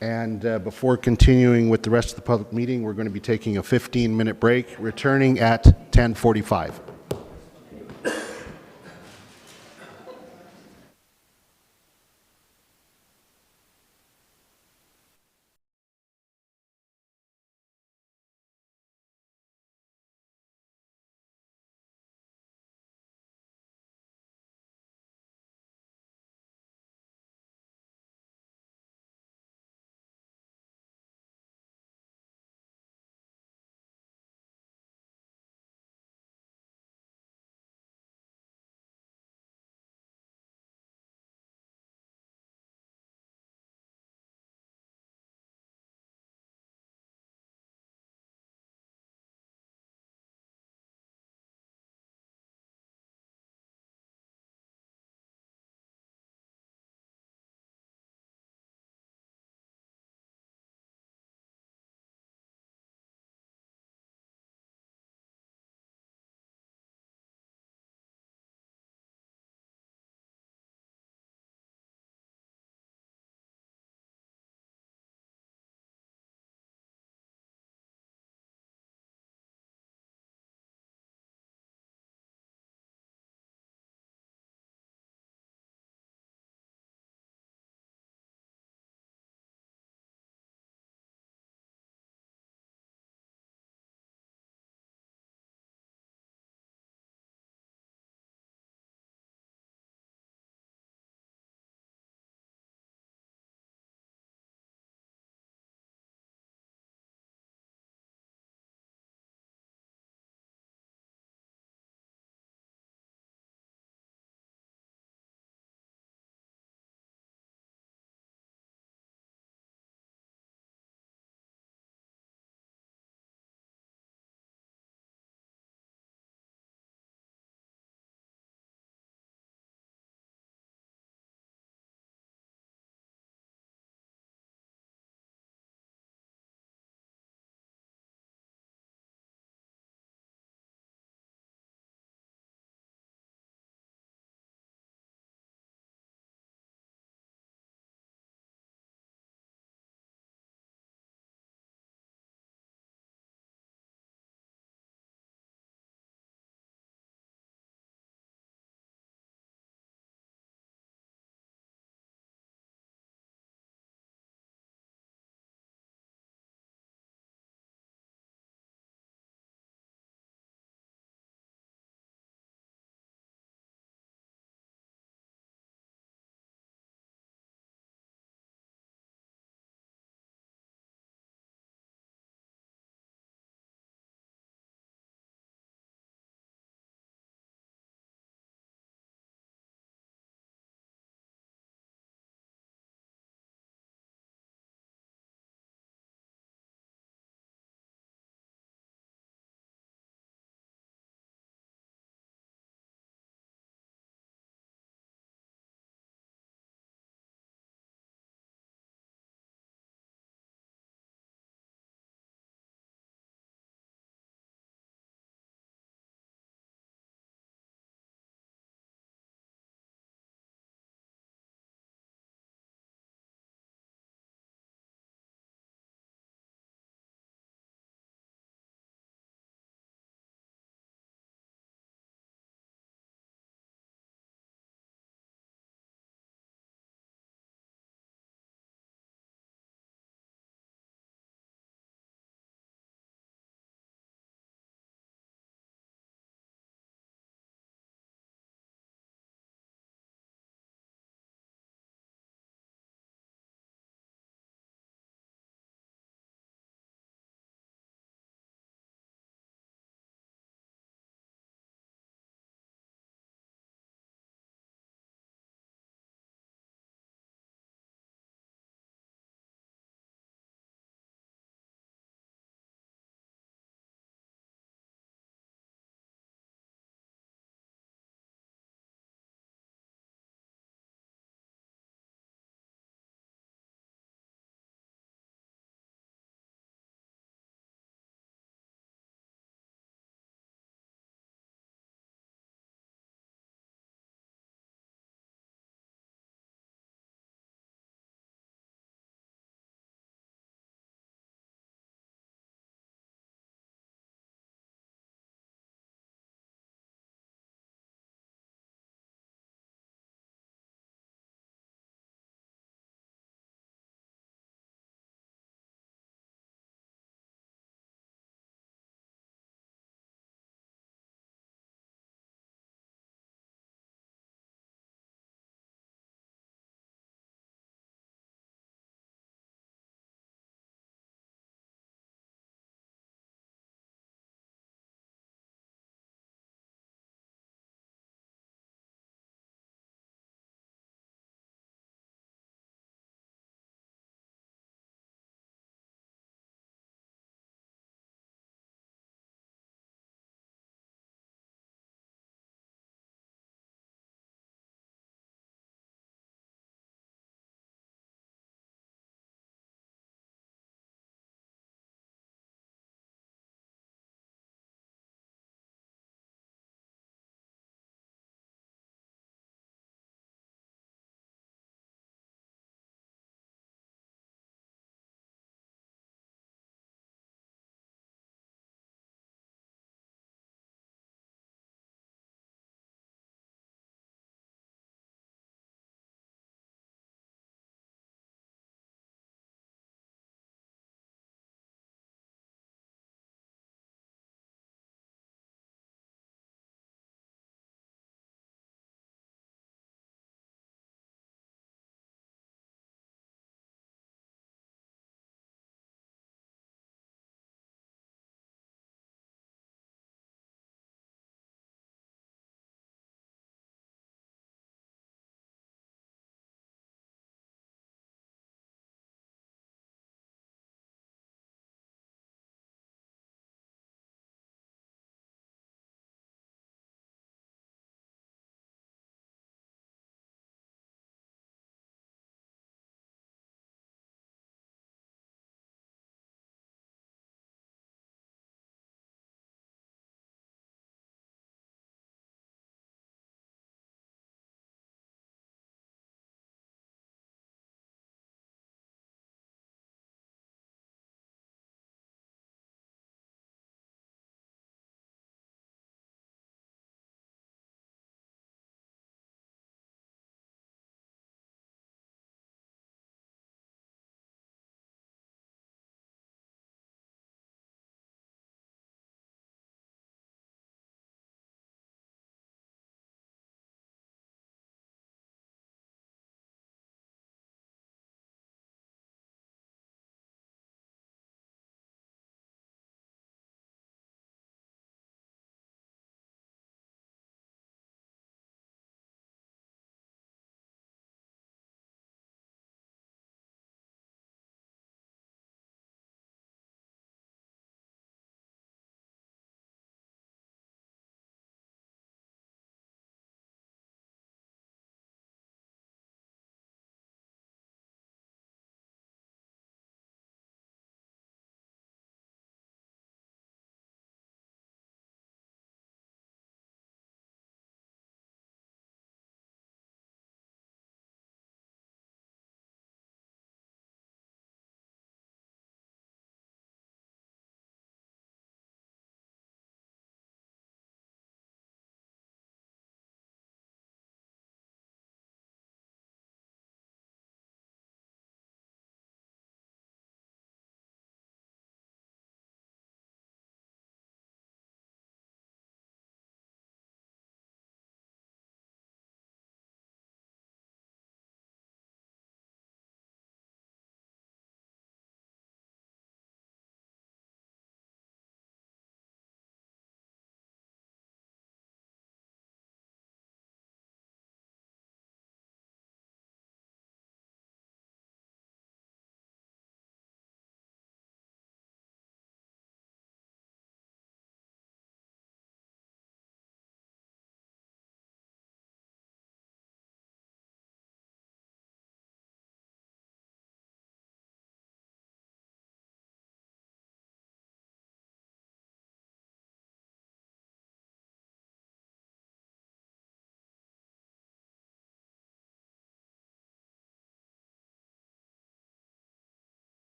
and before continuing with the rest of the public meeting, we're going to be taking a 15-minute break, returning at 10:45.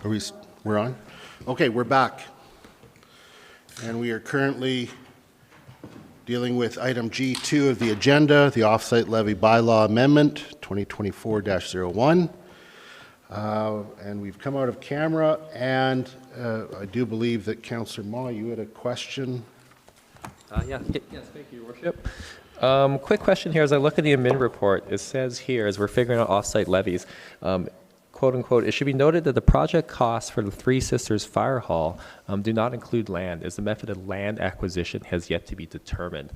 We're on? Okay, we're back. And we are currently dealing with item G2 of the agenda, the Offsite Levy Bylaw Amendment 2024-01. And we've come out of camera, and I do believe that Councillor Ma, you had a question. Yes, thank you, Your Worship. Quick question here. As I look at the admin report, it says here, as we're figuring out off-site levies, quote unquote, it should be noted that the project costs for the Three Sisters Fire Hall do not include land, as the method of land acquisition has yet to be determined.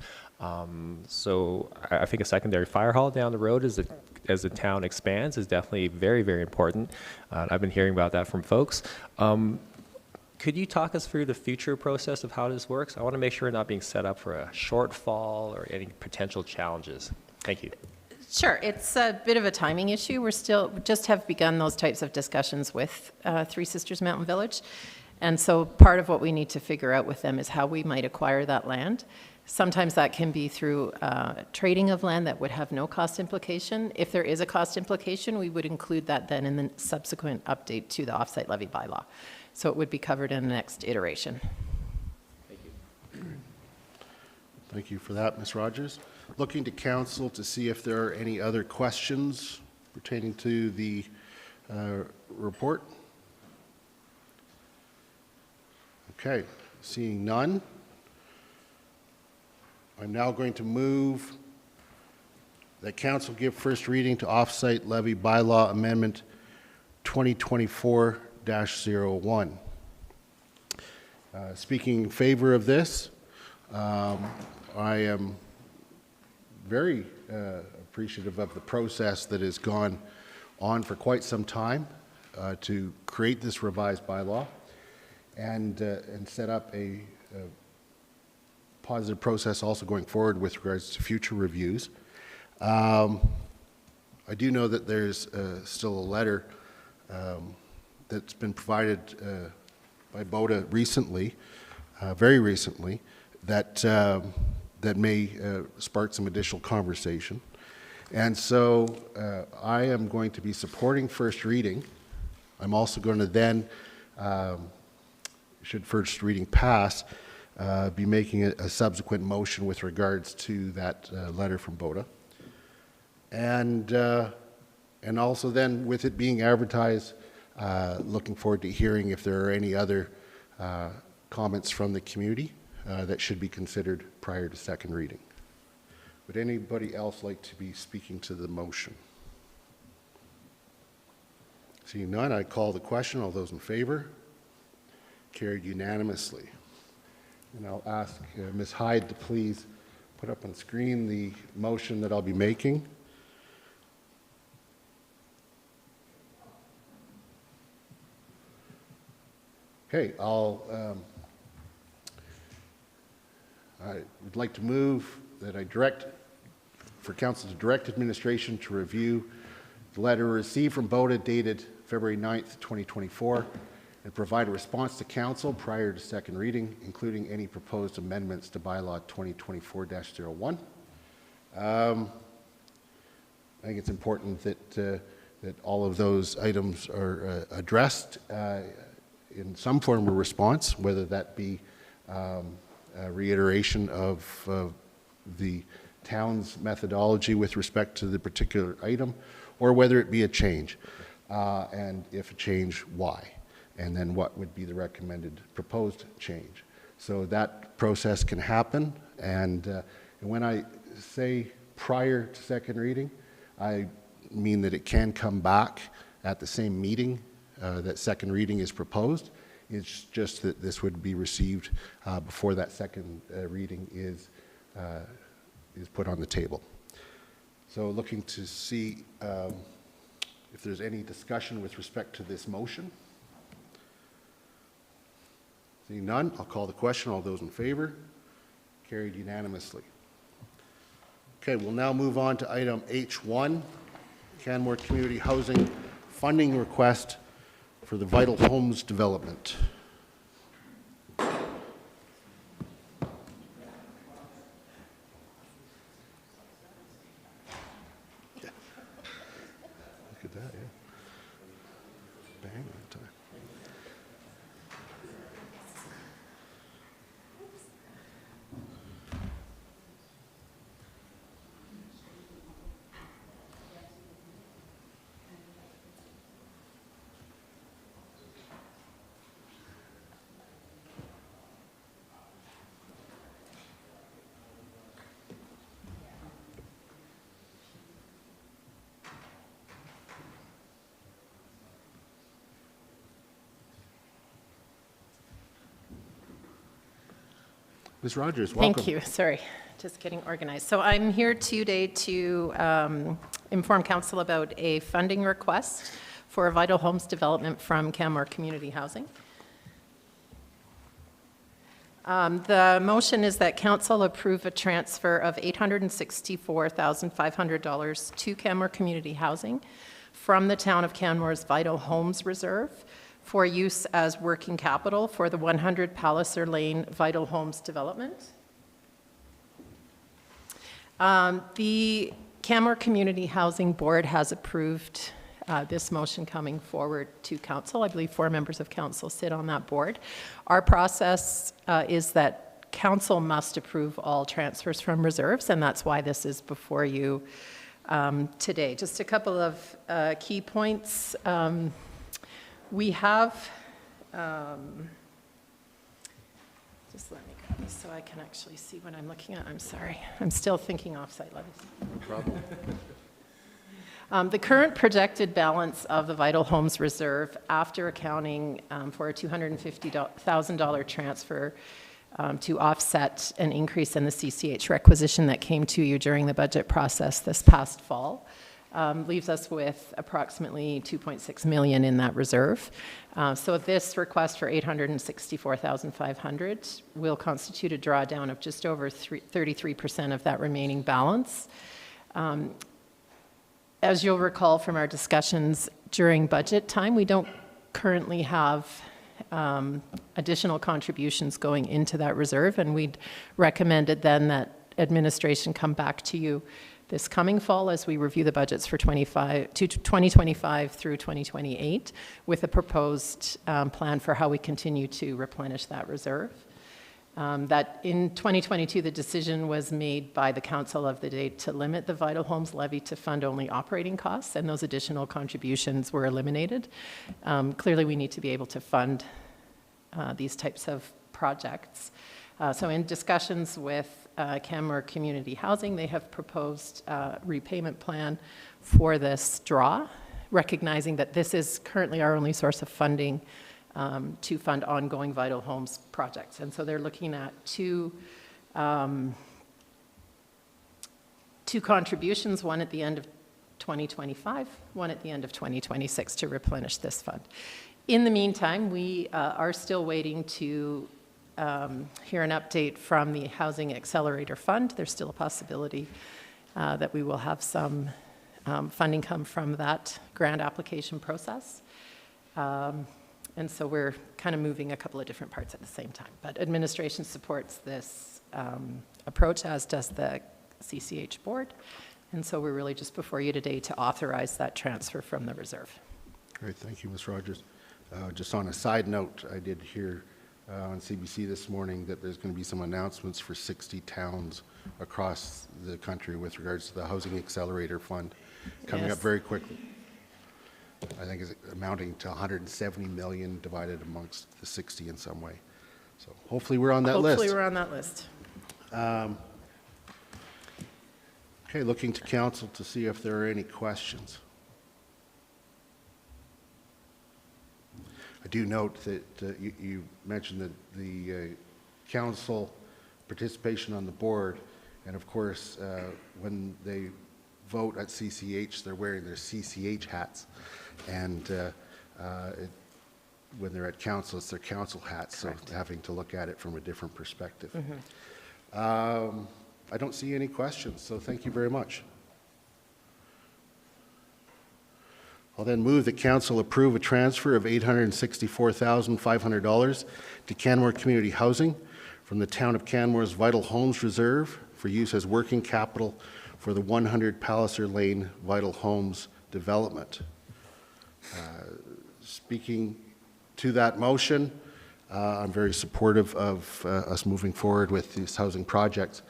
So I think a secondary fire hall down the road as the town expands is definitely very, very important. I've been hearing about that from folks. Could you talk us through the future process of how this works? I want to make sure we're not being set up for a shortfall or any potential challenges. Thank you. Sure, it's a bit of a timing issue. We just have begun those types of discussions with Three Sisters Mountain Village. And so part of what we need to figure out with them is how we might acquire that land. Sometimes that can be through trading of land that would have no cost implication. If there is a cost implication, we would include that then in the subsequent update to the offsite levy bylaw. So it would be covered in the next iteration. Thank you. Thank you for that, Ms. Rogers. Looking to council to see if there are any other questions pertaining to the report. Okay, seeing none, I'm now going to move that council give first reading to Offsite Levy Bylaw Amendment 2024-01. Speaking in favor of this, I am very appreciative of the process that has gone on for quite some time to create this revised bylaw and set up a positive process also going forward with regards to future reviews. I do know that there's still a letter that's been provided by BOTA recently, very recently, that that may spark some additional conversation. And so I am going to be supporting first reading. I'm also going to then, should first reading pass, be making a subsequent motion with regards to that letter from BOTA. And also then, with it being advertised, looking forward to hearing if there are any other comments from the community that should be considered prior to second reading. Would anybody else like to be speaking to the motion? Seeing none, I call the question. All those in favor? Carried unanimously. And I'll ask Ms. Hyde to please put up on screen the motion that I'll be making. Okay, I would like to move that I direct, for council to direct administration to review the letter received from BOTA dated February 9th, 2024, and provide a response to council prior to second reading, including any proposed amendments to bylaw 2024-01. I think it's important that all of those items are addressed in some form of response, whether that be a reiteration of the town's methodology with respect to the particular item, or whether it be a change, and if a change, why, and then what would be the recommended proposed change. So that process can happen, and when I say prior to second reading, I mean that it can come back at the same meeting that second reading is proposed. It's just that this would be received before that second reading is put on the table. So looking to see if there's any discussion with respect to this motion. Seeing none, I'll call the question. All those in favor? Carried unanimously. Okay, we'll now move on to item H1, Canmore Community Housing Funding Request for the Vital Homes development. Look at that, yeah. Bang on time. Ms. Rogers, welcome. Thank you. Sorry, just getting organized. So I'm here today to inform council about a funding request for a vital homes development from Canmore Community Housing. The motion is that council approve a transfer of $864,500 to Canmore Community Housing from the town of Canmore's Vital Homes Reserve for use as working capital for the 100 Palliser Lane Vital Homes development. The Canmore Community Housing Board has approved this motion coming forward to council. I believe 4 members of council sit on that board. Our process is that council must approve all transfers from reserves, and that's why this is before you today. Just a couple of key points. We have, just let me grab this so I can actually see what I'm looking at. I'm sorry. I'm still thinking offsite levies. No problem. The current projected balance of the Vital Homes Reserve after accounting for a $250,000 transfer to offset an increase in the CCH requisition that came to you during the budget process this past fall leaves us with approximately $2.6 million in that reserve. So this request for $864,500 will constitute a drawdown of just over 33% of that remaining balance. As you'll recall from our discussions during budget time, we don't currently have additional contributions going into that reserve, and we'd recommended then that administration come back to you this coming fall as we review the budgets for 2025 through 2028 with a proposed plan for how we continue to replenish that reserve. That in 2022, the decision was made by the council of the day to limit the Vital Homes levy to fund only operating costs, and those additional contributions were eliminated. Clearly, we need to be able to fund these types of projects. So in discussions with Canmore Community Housing, they have proposed a repayment plan for this draw, recognizing that this is currently our only source of funding to fund ongoing Vital Homes projects. And so they're looking at two contributions, one at the end of 2025, one at the end of 2026 to replenish this fund. In the meantime, we are still waiting to hear an update from the Housing Accelerator Fund. There's still a possibility that we will have some funding come from that grant application process. And so we're kind of moving a couple of different parts at the same time. But administration supports this approach, as does the CCH board. And so we're really just before you today to authorize that transfer from the reserve. Great, thank you, Ms. Rogers. Just on a side note, I did hear on CBC this morning that there's going to be some announcements for 60 towns across the country with regards to the Housing Accelerator Fund coming up very quickly. I think it's amounting to 170 million divided amongst the 60 in some way. So hopefully we're on that list. Hopefully we're on that list. Okay, looking to council to see if there are any questions. I do note that you mentioned that the council participation on the board, and of course, when they vote at CCH, they're wearing their CCH hats, and when they're at council, it's their council hats, correct. So having to look at it from a different perspective. Mm-hmm. I don't see any questions, so thank you very much. I'll then move that council approve a transfer of $864,500 to Canmore Community Housing from the town of Canmore's Vital Homes Reserve for use as working capital for the 100 Palliser Lane Vital Homes development. Speaking to that motion, I'm very supportive of us moving forward with these housing projects,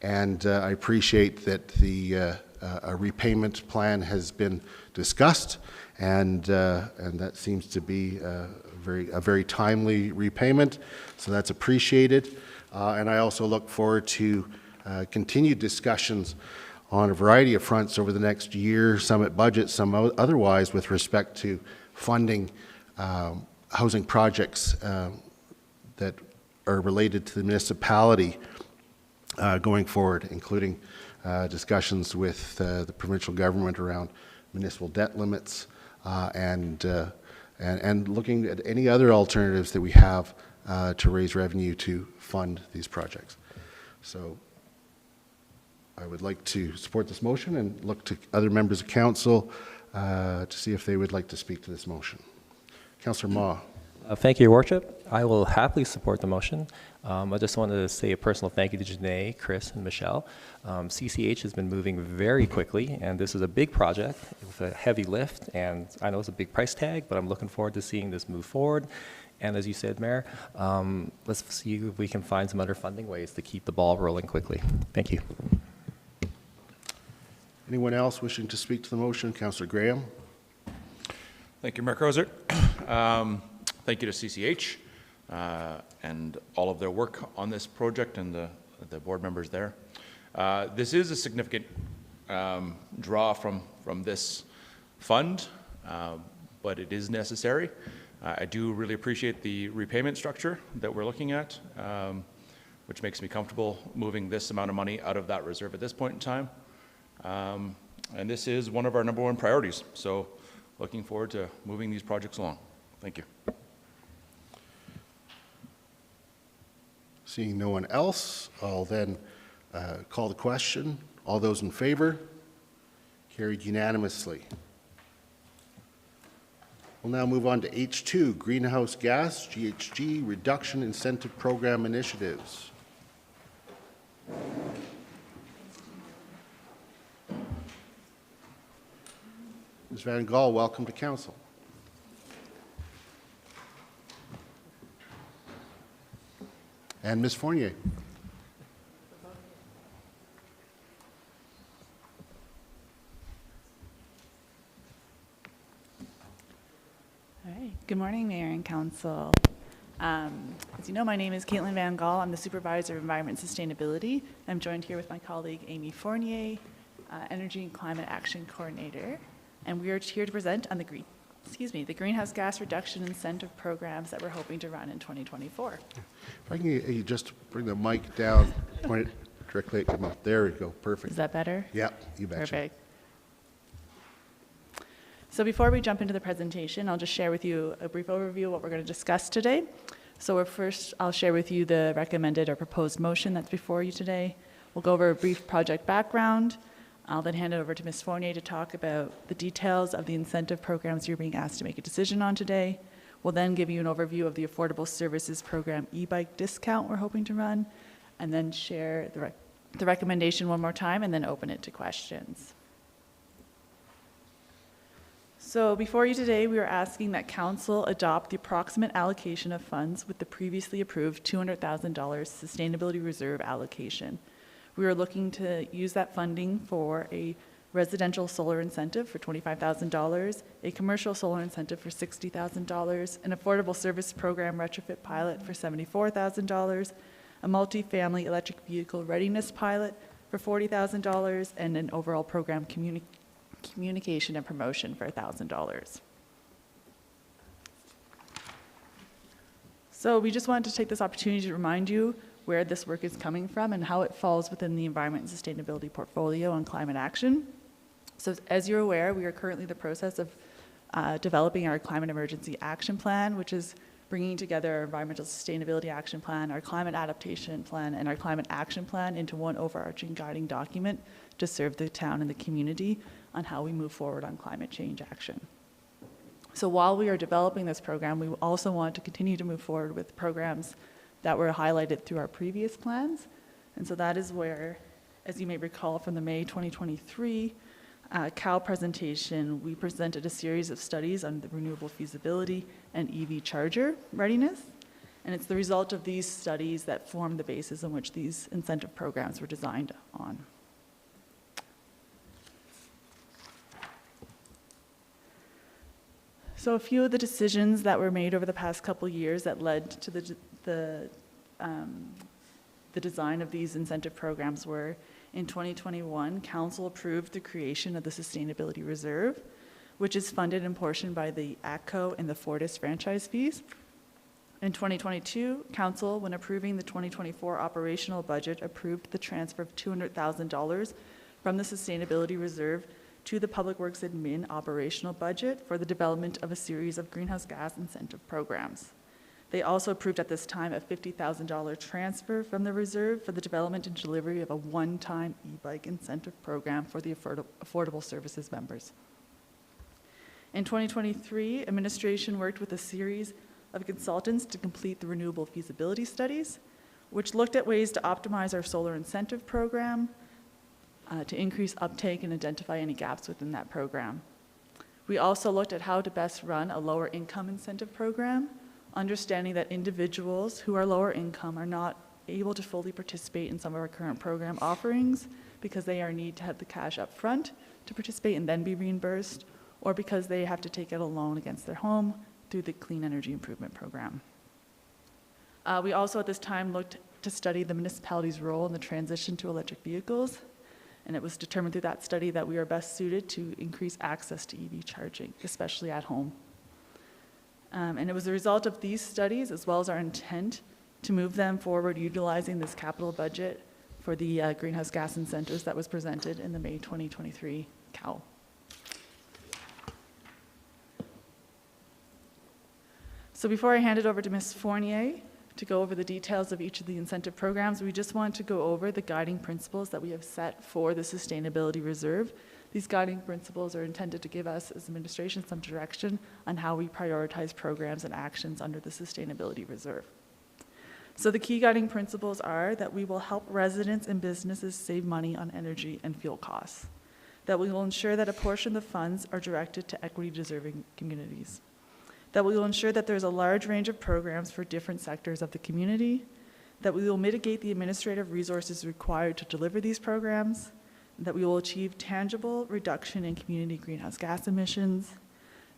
and I appreciate that a repayment plan has been discussed, and that seems to be a very timely repayment, so that's appreciated. And I also look forward to continued discussions on a variety of fronts over the next year, some at budget, some otherwise, with respect to funding housing projects that are related to the municipality going forward, including discussions with the provincial government around municipal debt limits and looking at any other alternatives that we have to raise revenue to fund these projects. So I would like to support this motion and look to other members of council to see if they would like to speak to this motion. Councillor Ma. Thank you, Your Worship. I will happily support the motion. I just wanted to say a personal thank you to Janae, Chris, and Michelle. CCH has been moving very quickly, and this is a big project with a heavy lift, and I know it's a big price tag, but I'm looking forward to seeing this move forward. And as you said, Mayor, let's see if we can find some other funding ways to keep the ball rolling quickly. Thank you. Anyone else wishing to speak to the motion? Councillor Graham. Thank you, Mayor Crozer. Thank you to CCH and all of their work on this project and the board members there. This is a significant draw from this fund, but it is necessary. I do really appreciate the repayment structure that we're looking at, which makes me comfortable moving this amount of money out of that reserve at this point in time. And this is one of our #1 priorities. So looking forward to moving these projects along. Thank you. Seeing no one else, I'll then call the question. All those in favor? Carried unanimously. We'll now move on to H2, Greenhouse Gas, GHG, Reduction Incentive Program Initiatives. Ms. Van Gaal, welcome to Council. And Ms. Fournier. All right. Good morning, Mayor and Council. As you know, my name is Caitlin Van Gaal. I'm the Supervisor of Environment and Sustainability. I'm joined here with my colleague Amy Fournier, Energy and Climate Action Coordinator, and we are here to present on the greenhouse gas reduction incentive programs that we're hoping to run in 2024. If I can get you just bring the mic down, point it directly at your mouth. There we go. Perfect. Is that better? Yeah, you betcha. Perfect. So before we jump into the presentation, I'll just share with you a brief overview of what we're going to discuss today. So first, I'll share with you the recommended or proposed motion that's before you today. We'll go over a brief project background. I'll then hand it over to Ms. Fournier to talk about the details of the incentive programs you're being asked to make a decision on today. We'll then give you an overview of the Affordable Services Program e-bike discount we're hoping to run, and then share the recommendation one more time, and then open it to questions. So before you today, we are asking that Council adopt the approximate allocation of funds with the previously approved $200,000 Sustainability Reserve allocation. We are looking to use that funding for a residential solar incentive for $25,000, a commercial solar incentive for $60,000, an affordable service program retrofit pilot for $74,000, a multi-family electric vehicle readiness pilot for $40,000, and an overall program communication and promotion for $1,000. So we just wanted to take this opportunity to remind you where this work is coming from and how it falls within the environment and sustainability portfolio on climate action. So as you're aware, we are currently in the process of developing our climate emergency action plan, which is bringing together our environmental sustainability action plan, our climate adaptation plan, and our climate action plan into one overarching guiding document to serve the town and the community on how we move forward on climate change action. So while we are developing this program, we also want to continue to move forward with programs that were highlighted through our previous plans. And so that is where, as you may recall from the May 2023 CAL presentation, we presented a series of studies on the renewable feasibility and EV charger readiness. And it's the result of these studies that form the basis on which these incentive programs were designed on. So a few of the decisions that were made over the past couple years that led to the design of these incentive programs were, in 2021, Council approved the creation of the Sustainability Reserve, which is funded in portion by the ATCO and the Fortis franchise fees. In 2022, Council, when approving the 2024 operational budget, approved the transfer of $200,000 from the Sustainability Reserve to the Public Works Admin operational budget for the development of a series of greenhouse gas incentive programs. They also approved at this time a $50,000 transfer from the reserve for the development and delivery of a one-time e-bike incentive program for the affordable services members. In 2023, administration worked with a series of consultants to complete the renewable feasibility studies, which looked at ways to optimize our solar incentive program, to increase uptake and identify any gaps within that program. We also looked at how to best run a lower income incentive program, understanding that individuals who are lower income are not able to fully participate in some of our current program offerings because they need to have the cash up front to participate and then be reimbursed, or because they have to take out a loan against their home through the Clean Energy Improvement Program. We also at this time looked to study the municipality's role in the transition to electric vehicles, and it was determined through that study that we are best suited to increase access to EV charging, especially at home. And it was the result of these studies, as well as our intent to move them forward utilizing this capital budget for the greenhouse gas incentives that was presented in the May 2023 COW. So before I hand it over to Ms. Fournier to go over the details of each of the incentive programs, we just want to go over the guiding principles that we have set for the Sustainability Reserve. These guiding principles are intended to give us as administration some direction on how we prioritize programs and actions under the Sustainability Reserve. So the key guiding principles are that we will help residents and businesses save money on energy and fuel costs, that we will ensure that a portion of the funds are directed to equity-deserving communities, that we will ensure that there's a large range of programs for different sectors of the community, that we will mitigate the administrative resources required to deliver these programs, that we will achieve tangible reduction in community greenhouse gas emissions,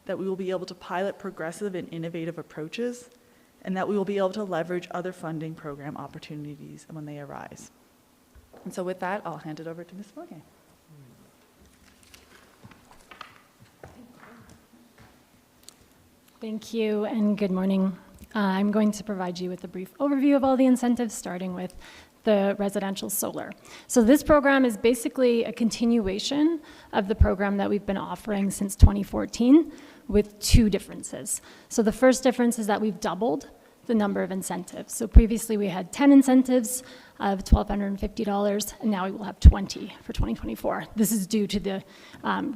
that we will be able to pilot progressive and innovative approaches, and that we will be able to leverage other funding program opportunities when they arise. And so with that, I'll hand it over to Ms. Fournier. Thank you and good morning. I'm going to provide you with a brief overview of all the incentives, starting with the residential solar. So this program is basically a continuation of the program that we've been offering since 2014 with two differences. So the first difference is that we've doubled the number of incentives. So previously we had 10 incentives of $1,250, and now we will have 20 for 2024. This is due to the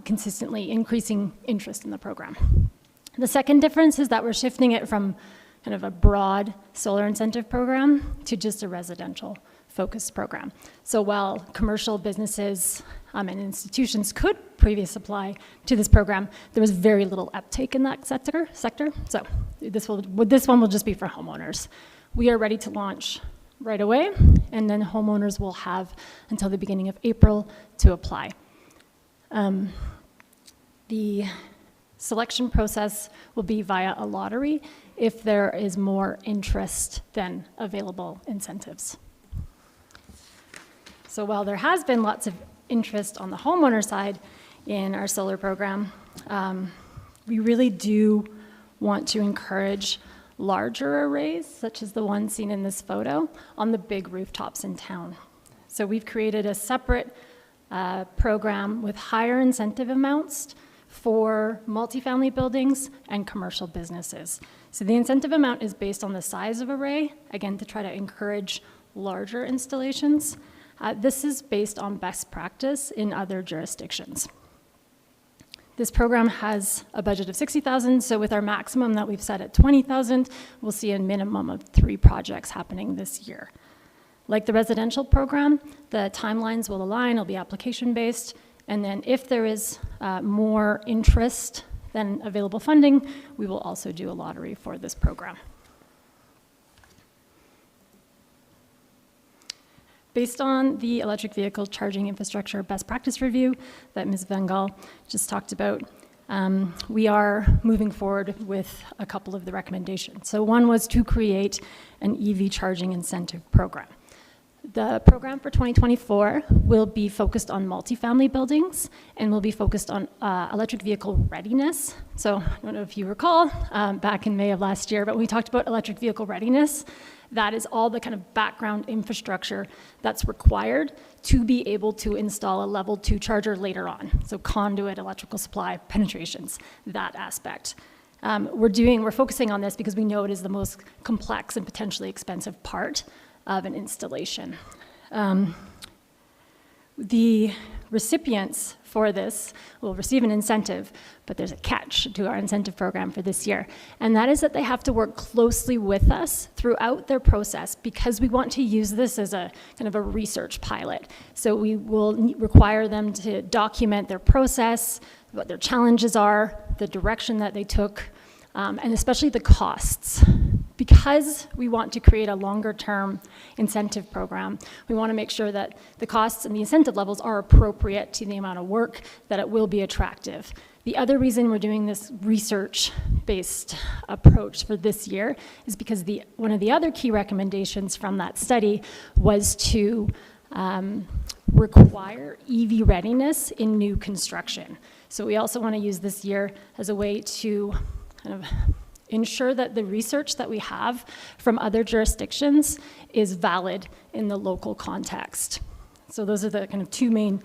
consistently increasing interest in the program. The second difference is that we're shifting it from kind of a broad solar incentive program to just a residential focused program. So while commercial businesses and institutions could previously apply to this program, there was very little uptake in that sector. So this one will just be for homeowners. We are ready to launch right away, and then homeowners will have until the beginning of April to apply. The selection process will be via a lottery if there is more interest than available incentives. So while there has been lots of interest on the homeowner side in our solar program, we really do want to encourage larger arrays, such as the one seen in this photo, on the big rooftops in town. So we've created a separate program with higher incentive amounts for multifamily buildings and commercial businesses. So the incentive amount is based on the size of array, again, to try to encourage larger installations. This is based on best practice in other jurisdictions. This program has a budget of $60,000, so with our maximum that we've set at $20,000, we'll see a minimum of 3 projects happening this year. Like the residential program, the timelines will align, it'll be application-based, and then if there is more interest than available funding, we will also do a lottery for this program. Based on the electric vehicle charging infrastructure best practice review that Ms. Van Gaal just talked about, we are moving forward with a couple of the recommendations. So one was to create an EV charging incentive program. The program for 2024 will be focused on multifamily buildings and will be focused on electric vehicle readiness. So I don't know if you recall, back in May of last year, but we talked about electric vehicle readiness. That is all the kind of background infrastructure that's required to be able to install a level 2 charger later on. So conduit, electrical supply, penetrations, that aspect. We're focusing on this because we know it is the most complex and potentially expensive part of an installation. The recipients for this will receive an incentive, but there's a catch to our incentive program for this year, and that is that they have to work closely with us throughout their process because we want to use this as a kind of a research pilot. So we will require them to document their process, what their challenges are, the direction that they took, and especially the costs. Because we want to create a longer-term incentive program, we want to make sure that the costs and the incentive levels are appropriate to the amount of work, that it will be attractive. The other reason we're doing this research-based approach for this year is because one of the other key recommendations from that study was to require EV readiness in new construction. So we also want to use this year as a way to kind of ensure that the research that we have from other jurisdictions is valid in the local context. So those are the kind of two main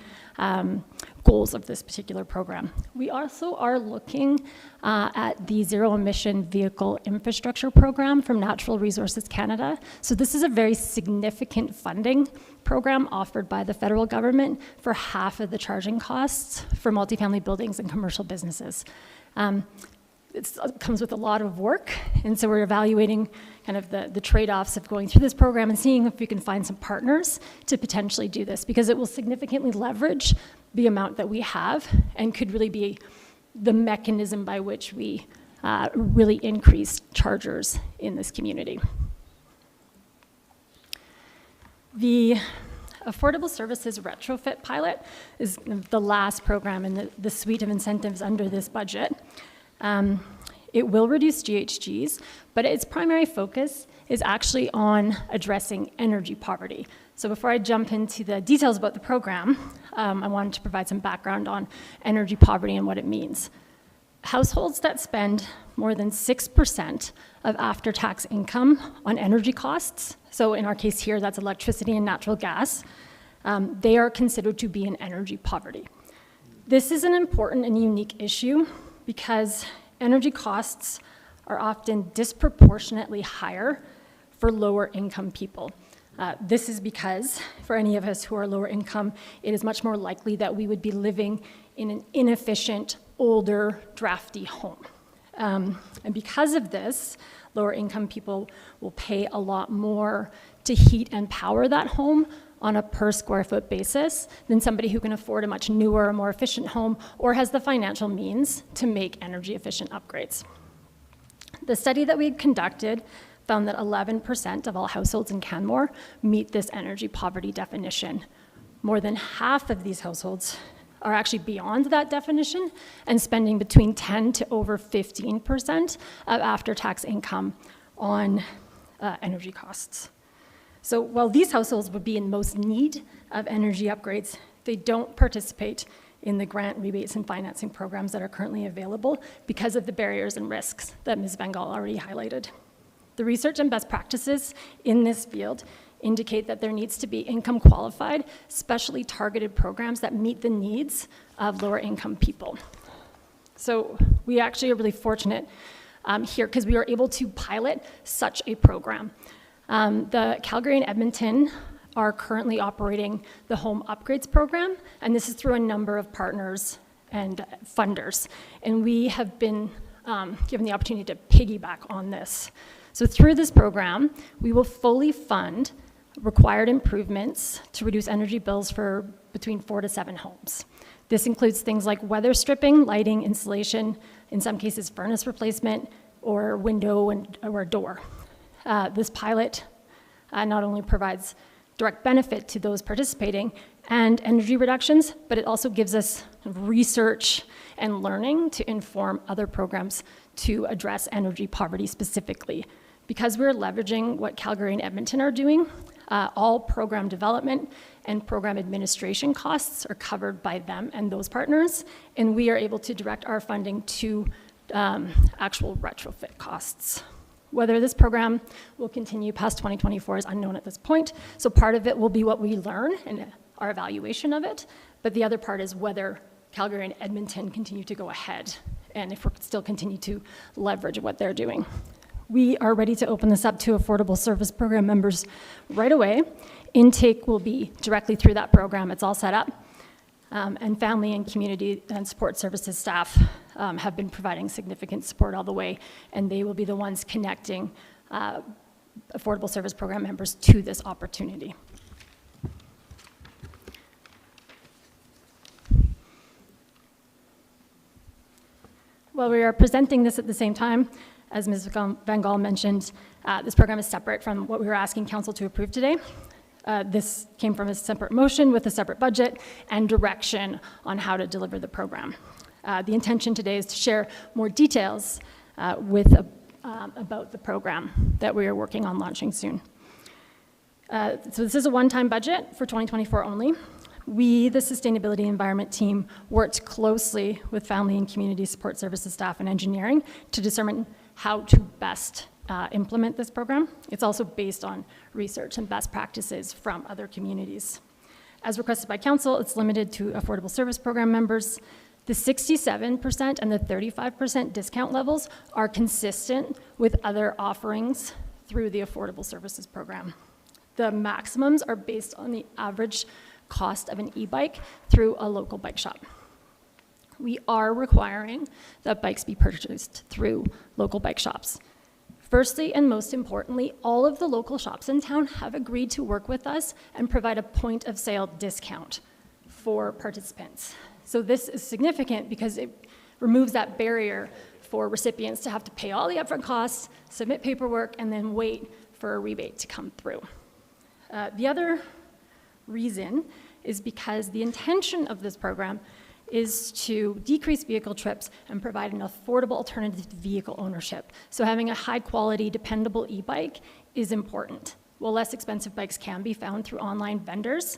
goals of this particular program. We also are looking at the Zero Emission Vehicle Infrastructure Program from Natural Resources Canada. So this is a very significant funding program offered by the federal government for half of the charging costs for multifamily buildings and commercial businesses. It comes with a lot of work, and so we're evaluating kind of the trade-offs of going through this program and seeing if we can find some partners to potentially do this, because it will significantly leverage the amount that we have and could really be the mechanism by which we really increase chargers in this community. The Affordable Services Retrofit Pilot is the last program in the suite of incentives under this budget. It will reduce GHGs, but its primary focus is actually on addressing energy poverty. So before I jump into the details about the program, I wanted to provide some background on energy poverty and what it means. Households that spend more than 6% of after-tax income on energy costs, so in our case here, that's electricity and natural gas, they are considered to be in energy poverty. This is an important and unique issue because energy costs are often disproportionately higher for lower income people. This is because for any of us who are lower income, it is much more likely that we would be living in an inefficient, older, drafty home. And because of this, lower income people will pay a lot more to heat and power that home on a per square foot basis than somebody who can afford a much newer, more efficient home or has the financial means to make energy efficient upgrades. The study that we conducted found that 11% of all households in Canmore meet this energy poverty definition. More than half of these households are actually beyond that definition and spending between 10 to over 15% of after-tax income on energy costs. So while these households would be in most need of energy upgrades, they don't participate in the grant rebates and financing programs that are currently available because of the barriers and risks that Ms. Bengal already highlighted. The research and best practices in this field indicate that there needs to be income qualified, specially targeted programs that meet the needs of lower income people. So we actually are really fortunate here because we were able to pilot such a program. The Calgary and Edmonton are currently operating the Home Upgrades Program, and this is through a number of partners and funders. And we have been given the opportunity to piggyback on this. So through this program, we will fully fund required improvements to reduce energy bills for between 4 to 7 homes. This includes things like weather stripping, lighting, insulation, in some cases furnace replacement, or window or a door. This pilot not only provides direct benefit to those participating and energy reductions, but it also gives us research and learning to inform other programs to address energy poverty specifically. Because we're leveraging what Calgary and Edmonton are doing, All program development and program administration costs are covered by them and those partners, and we are able to direct our funding to actual retrofit costs. Whether this program will continue past 2024 is unknown at this point, so part of it will be what we learn and our evaluation of it, but the other part is whether Calgary and Edmonton continue to go ahead and if we're still continue to leverage what they're doing. We are ready to open this up to Affordable Service Program members right away. Intake will be directly through that program. It's all set up. And family and community and support services staff have been providing significant support all the way, and they will be the ones connecting Affordable Service Program members to this opportunity. While we are presenting this at the same time, as Ms. Van Gaal mentioned, this program is separate from what we were asking Council to approve today. This came from a separate motion with a separate budget and direction on how to deliver the program. The intention today is to share more details about the program that we are working on launching soon. So this is a one-time budget for 2024 only. We, the Sustainability Environment team, worked closely with family and community support services staff and engineering to determine how to best implement this program. It's also based on research and best practices from other communities. As requested by Council, it's limited to Affordable Service Program members. The 67% and the 35% discount levels are consistent with other offerings through the Affordable Services Program. The maximums are based on the average cost of an e-bike through a local bike shop. We are requiring that bikes be purchased through local bike shops. Firstly, and most importantly, all of the local shops in town have agreed to work with us and provide a point of sale discount for participants. So this is significant because it removes that barrier for recipients to have to pay all the upfront costs, submit paperwork, and then wait for a rebate to come through. The other reason is because the intention of this program is to decrease vehicle trips and provide an affordable alternative to vehicle ownership. So having a high-quality, dependable e-bike is important. While less expensive bikes can be found through online vendors,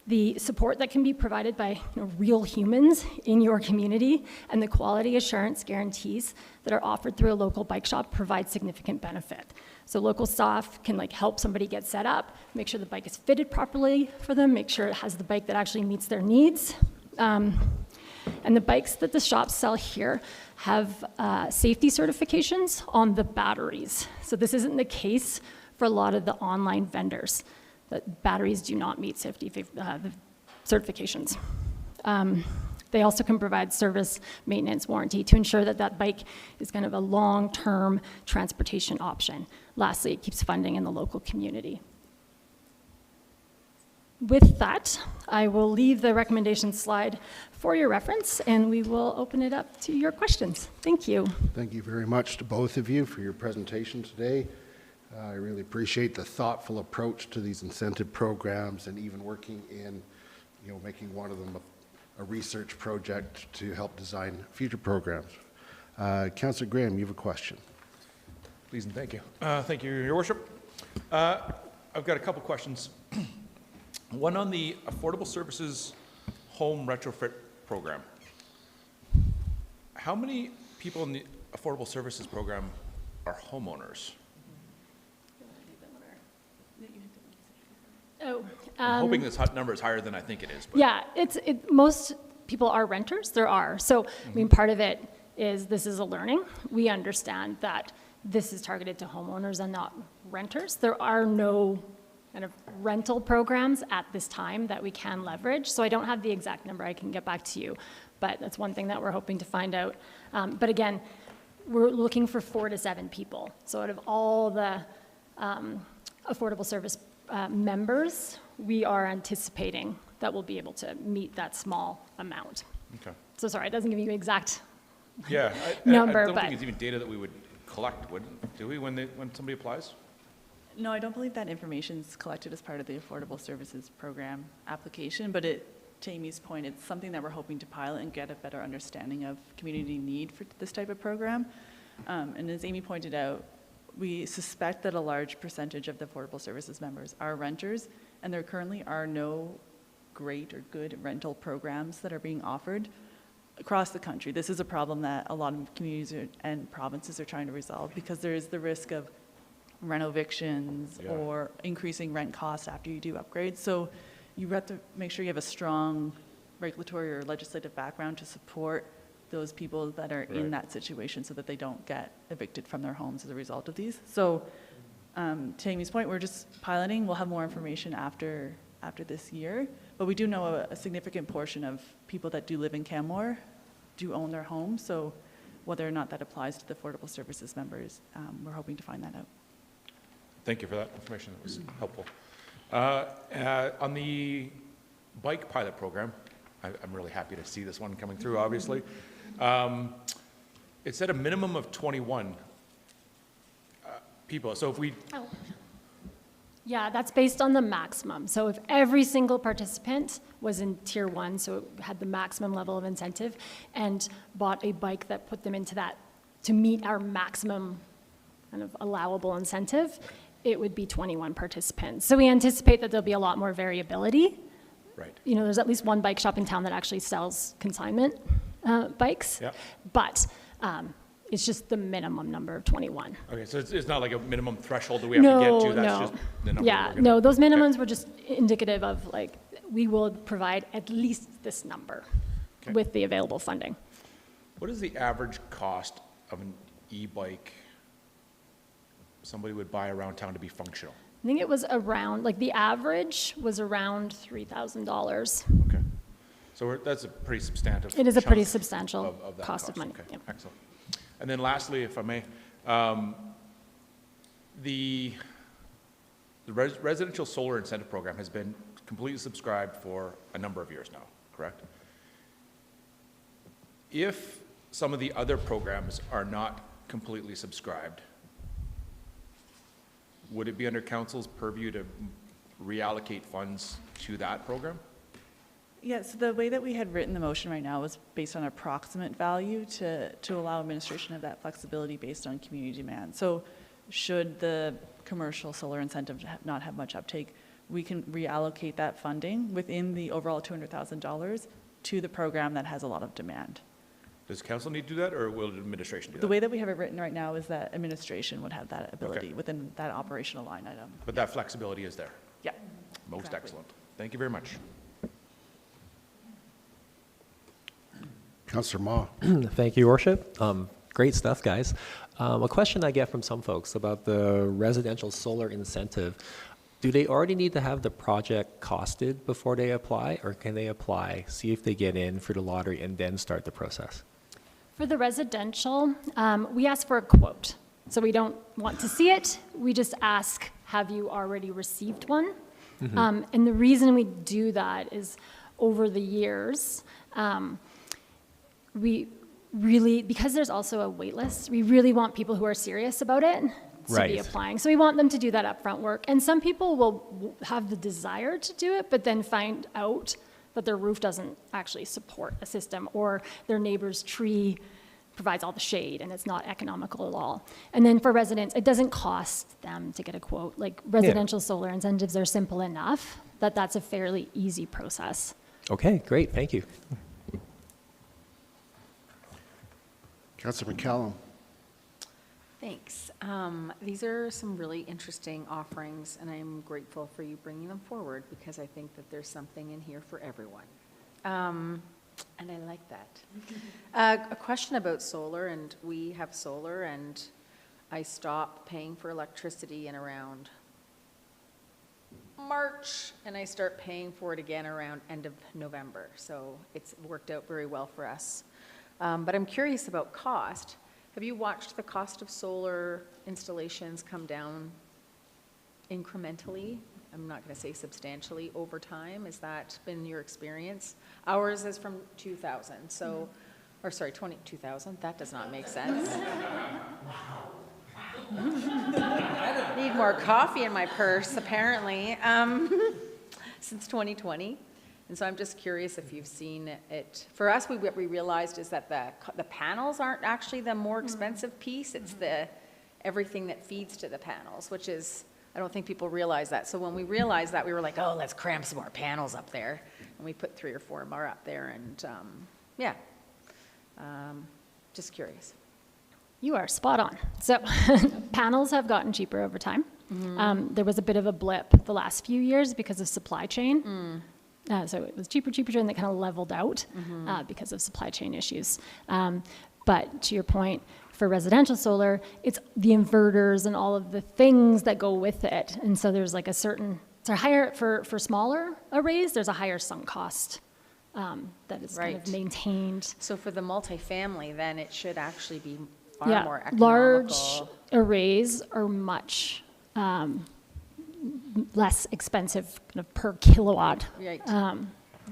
the support that can be provided by real humans in your community and the quality assurance guarantees that are offered through a local bike shop provide significant benefit. So local staff can help somebody get set up, make sure the bike is fitted properly for them, make sure it has the bike that actually meets their needs. And the bikes that the shops sell here have safety certifications on the batteries. So this isn't the case for a lot of the online vendors. That batteries do not meet safety certifications. They also can provide service maintenance warranty to ensure that that bike is kind of a long-term transportation option. Lastly, it keeps funding in the local community. With that, I will leave the recommendation slide for your reference, and we will open it up to your questions. Thank you. Thank you very much to both of you for your presentation today. I really appreciate the thoughtful approach to these incentive programs and even working in, making one of them a research project to help design future programs. Councillor Graham, you have a question. Please and thank you. Thank you, Your Worship. I've got a couple questions. One on the Affordable Services Home Retrofit Program. How many people in the Affordable Services Program are homeowners? I'm hoping this number is higher than I think it is. But. Yeah, most people are renters. There are. So, I mean, part of it is this is a learning. We understand that this is targeted to homeowners and not renters. There are no kind of rental programs at this time that we can leverage. So I don't have the exact number. I can get back to you. But that's one thing that we're hoping to find out. But again, we're looking for 4 to 7 people. So out of all the affordable service members, we are anticipating that we'll be able to meet that small amount. Okay. So sorry, it doesn't give you an exact number. I don't but think it's even data that we would collect, do we, when somebody applies? No, I don't believe that information is collected as part of the Affordable Services Program application, but to Amy's point, it's something that we're hoping to pilot and get a better understanding of community need for this type of program. And as Amy pointed out, we suspect that a large percentage of the affordable services members are renters, and there currently are no great or good rental programs that are being offered across the country. This is a problem that a lot of communities and provinces are trying to resolve, because there is the risk of rent evictions or increasing rent costs after you do upgrades. So you have to make sure you have a strong regulatory or legislative background to support those people that are in that situation so that they don't get evicted from their homes as a result of these. So to Amy's point, we're just piloting. We'll have more information after this year, but we do know a significant portion of people that do live in Canmore do own their home. So whether or not that applies to the affordable services members, we're hoping to find that out. Thank you for that information. That was helpful. On the bike pilot program, I'm really happy to see this one coming through, obviously. It said a minimum of 21 people. So if we... Oh. Yeah, that's based on the maximum. So if every single participant was in tier 1, so it had the maximum level of incentive, and bought a bike that put them into that to meet our maximum kind of allowable incentive, it would be 21 participants. So we anticipate that there'll be a lot more variability. Right. You know, there's at least one bike shop in town that actually sells consignment bikes, but it's just the minimum number of 21. Okay, so it's not like a minimum threshold that we have to get to, that's just the number. Yeah, no, those minimums were just indicative of, like, we will provide at least this number with the available funding. What is the average cost of an e-bike somebody would buy around town to be functional? I think it was around, like, the average was around $3,000. Okay. So that's a pretty substantive. It is a pretty substantial of that cost of money. Okay, Yep. excellent. And then lastly, if I may, the residential solar incentive program has been completely subscribed for a number of years now, correct? If some of the other programs are not completely subscribed, would it be under council's purview to reallocate funds to that program? Yes, the way that we had written the motion right now was based on approximate value to allow administration of that flexibility based on community demand. So should the commercial solar incentive not have much uptake, we can reallocate that funding within the overall $200,000 to the program that has a lot of demand. Does council need to do that, or will administration do that? The way that we have it written right now is that administration would have that ability within that operational line item. But that flexibility is there? Yeah. Most exactly. excellent. Thank you very much. Councillor Ma. Thank you, Your Worship. Great stuff, guys. A question I get from some folks about the residential solar incentive. Do they already need to have the project costed before they apply, or can they apply, see if they get in for the lottery, and then start the process? For the residential, we ask for a quote. So we don't want to see it. We just ask, have you already received one? And the reason we do that is over the years, we really, because there's also a wait list, we really want people who are serious about it to be applying. So we want them to do that upfront work. And some people will have the desire to do it, but then find out that their roof doesn't actually support a system, or their neighbor's tree provides all the shade and it's not economical at all. And then for residents, it doesn't cost them to get a quote. Like residential solar incentives are simple enough that that's a fairly easy process. Okay, great, thank you. Councillor McCallum. Thanks. These are some really interesting offerings, and I'm grateful for you bringing them forward, because I think that there's something in here for everyone. And I like that. A question about solar, and we have solar, and I stop paying for electricity in around March, and I start paying for it again around end of November. So it's worked out very well for us. But I'm curious about cost. Have you watched the cost of solar installations come down incrementally? I'm not going to say substantially over time. Has that been your experience? Ours is from 2000, so, or sorry, 2000. That does not make sense. I need more coffee in my purse, apparently, since 2020. And so I'm just curious if you've seen it. For us, what we realized is that the panels aren't actually the more expensive piece. It's everything that feeds to the panels, which is, I don't think people realize that. So when we realized that, we were like, oh, let's cram some more panels up there. And we put 3 or 4 more up there, and yeah, just curious. You are spot on. So panels have gotten cheaper over time. There was a bit of a blip the last few years because of supply chain. So it was cheaper, and that kind of leveled out because of supply chain issues. But to your point, for residential solar, it's the inverters and all of the things that go with it. And so there's like a certain, so higher, for smaller arrays, there's a higher sunk cost that is kind of maintained. So for the multifamily, then it should actually be far more economical. Large arrays are much less expensive kind of per kilowatt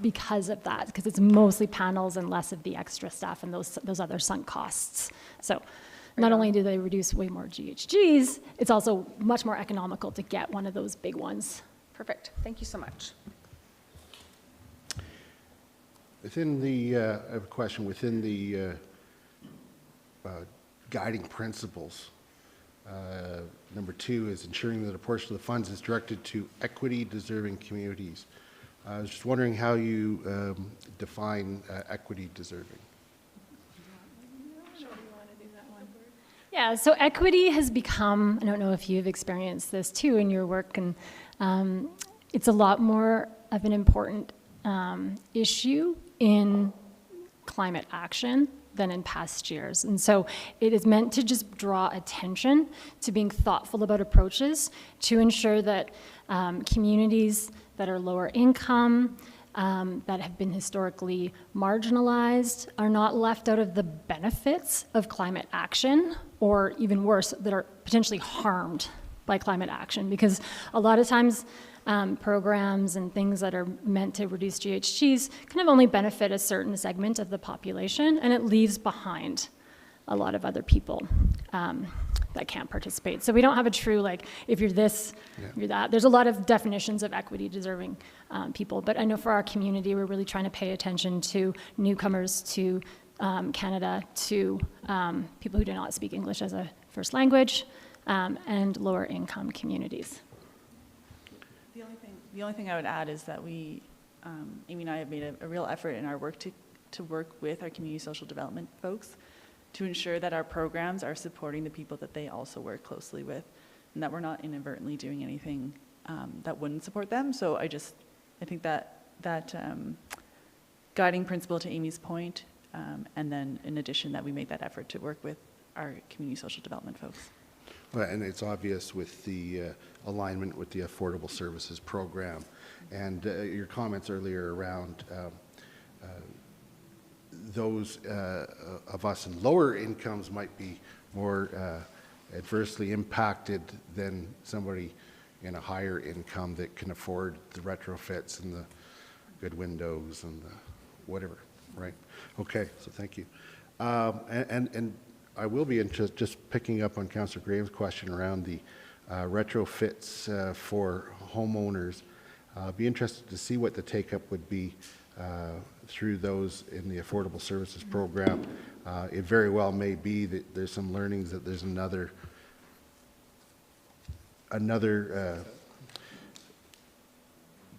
because of that, because it's mostly panels and less of the extra stuff and those other sunk costs. So not only do they reduce way more GHGs, it's also much more economical to get one of those big ones. Perfect. Thank you so much. Within the, I have a question, within the guiding principles, number 2 is ensuring that a portion of the funds is directed to equity-deserving communities. I was just wondering how you define equity-deserving. Yeah, so equity has become, I don't know if you've experienced this too in your work, and it's a lot more of an important issue in climate action than in past years. And so it is meant to just draw attention to being thoughtful about approaches to ensure that communities that are lower income, that have been historically marginalized, are not left out of the benefits of climate action, or even worse, that are potentially harmed by climate action. Because a lot of times programs and things that are meant to reduce GHGs kind of only benefit a certain segment of the population, and it leaves behind a lot of other people that can't participate. So we don't have a true, like, if you're this, you're that. There's a lot of definitions of equity-deserving people, but I know for our community, we're really trying to pay attention to newcomers to Canada, to people who do not speak English as a first language, and lower income communities. The only thing I would add is that we, Amy and I have made a real effort in our work to work with our community social development folks to ensure that our programs are supporting the people that they also work closely with, and that we're not inadvertently doing anything that wouldn't support them. So I think that guiding principle to Amy's point, and then in addition that we made that effort to work with our community social development folks. Well, and it's obvious with the alignment with the Affordable Services Program, and your comments earlier around those of us in lower incomes might be more adversely impacted than somebody in a higher income that can afford the retrofits and the good windows and the whatever, right? Okay, so thank you. And I will be interested, just picking up on Councillor Graham's question around the retrofits for homeowners. Be interested to see what the take-up would be through those in the Affordable Services Program. It very well may be that there's some learnings, that there's another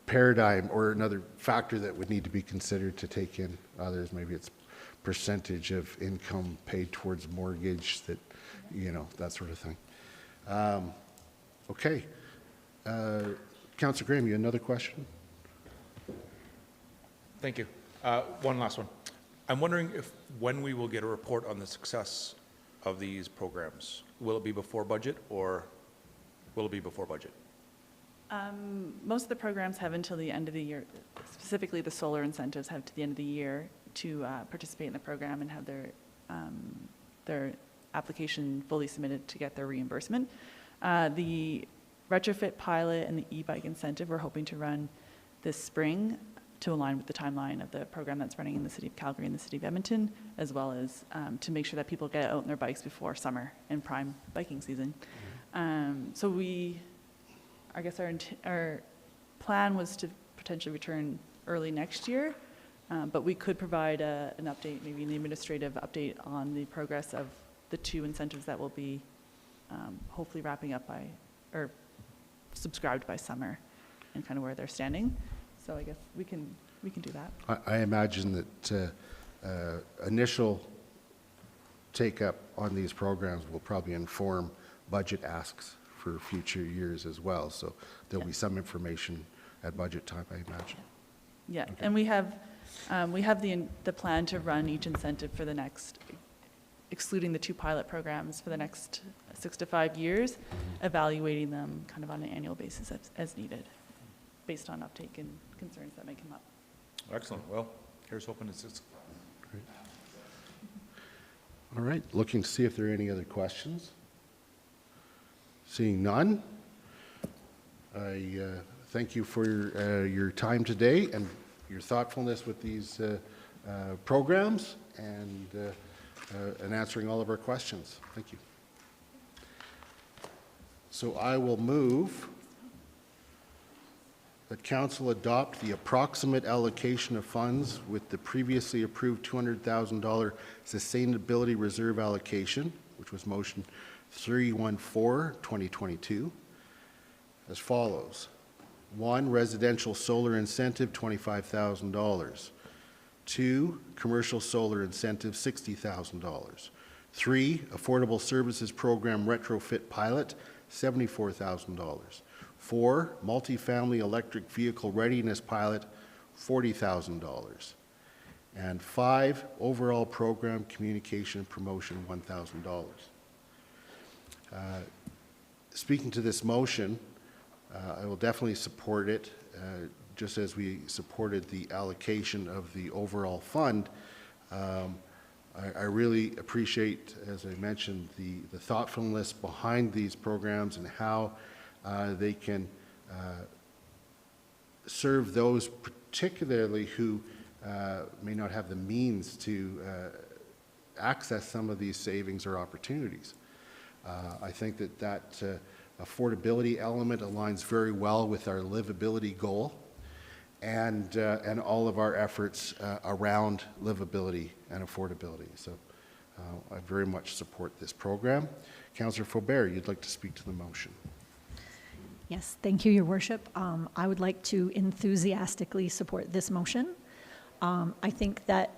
paradigm or another factor that would need to be considered to take in others. Maybe it's percentage of income paid towards mortgage, that, you know, that sort of thing. Okay. Councillor Graham, you another question? Thank you. One last one. I'm wondering when we will get a report on the success of these programs. Will it be before budget, or will it be before budget? Most of the programs have until the end of the year, specifically the solar incentives have to the end of the year to participate in the program and have their application fully submitted to get their reimbursement. The retrofit pilot and the e-bike incentive we're hoping to run this spring to align with the timeline of the program that's running in the city of Calgary and the city of Edmonton, as well as to make sure that people get out on their bikes before summer and prime biking season. So I guess our plan was to potentially return early next year, but we could provide an update, maybe an administrative update on the progress of the 2 incentives that will be hopefully wrapping up by, or subscribed by summer, and kind of where they're standing. So I guess we can do that. I imagine that initial take-up on these programs will probably inform budget asks for future years as well. So there'll be some information at budget time, I imagine. Yeah, Okay. and we have the plan to run each incentive for the next, excluding the 2 pilot programs, for the next 6 to 5 years, evaluating them kind of on an annual basis as needed, based on uptake and concerns that may come up. Excellent. Well, here's hoping it's Great. All right, looking to see if there are any other questions. Seeing none, I thank you for your time today and your thoughtfulness with these programs and answering all of our questions. Thank you. So I will move that council adopt the approximate allocation of funds with the previously approved $200,000 sustainability reserve allocation, which was motion 314-2022, as follows. 1, residential solar incentive, $25,000. 2, commercial solar incentive, $60,000. 3, affordable services program retrofit pilot, $74,000. 4, multifamily electric vehicle readiness pilot, $40,000. And 5, overall program communication promotion, $1,000. Speaking to this motion, I will definitely support it, just as we supported the allocation of the overall fund. I really appreciate, as I mentioned, the thoughtfulness behind these programs and how they can serve those particularly who may not have the means to access some of these savings or opportunities. I think that affordability element aligns very well with our livability goal and all of our efforts around livability and affordability. So I very much support this program. Councillor Faubert, you'd like to speak to the motion. Yes, thank you, Your Worship. I would like to enthusiastically support this motion. I think that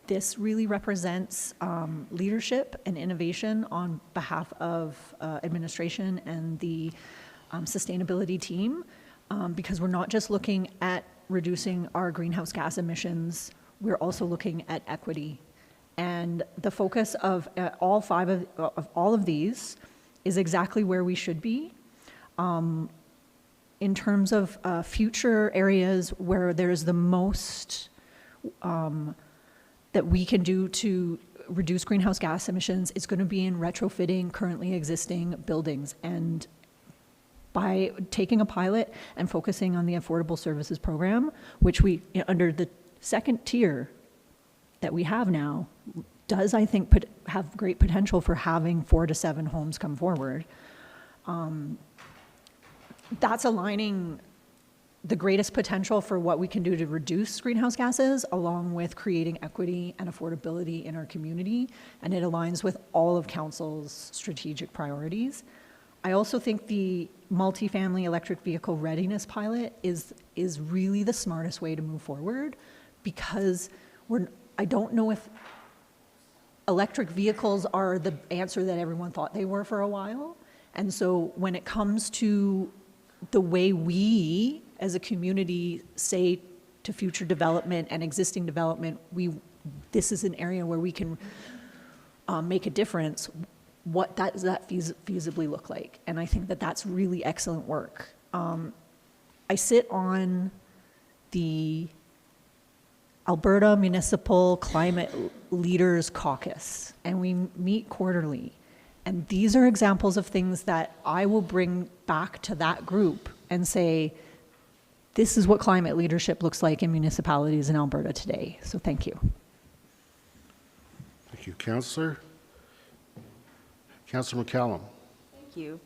this really represents leadership and innovation on behalf of administration and the sustainability team, because we're not just looking at reducing our greenhouse gas emissions, we're also looking at equity. And the focus of all of these is exactly where we should be. In terms of future areas where there's the most that we can do to reduce greenhouse gas emissions, it's going to be in retrofitting currently existing buildings. And by taking a pilot and focusing on the affordable services program, which we, under the second tier that we have now, does, I think, have great potential for having 4 to 7 homes come forward. That's aligning the greatest potential for what we can do to reduce greenhouse gases, along with creating equity and affordability in our community, and it aligns with all of council's strategic priorities. I also think the multifamily electric vehicle readiness pilot is really the smartest way to move forward, because I don't know if electric vehicles are the answer that everyone thought they were for a while. And so when it comes to the way we as a community say to future development and existing development, this is an area where we can make a difference. What does that feasibly look like? And I think that that's really excellent work. I sit on the Alberta Municipal Climate Leaders Caucus, and we meet quarterly. And these are examples of things that I will bring back to that group and say, this is what climate leadership looks like in municipalities in Alberta today. So thank you. Thank you, Councillor. Councillor McCallum. Thank you.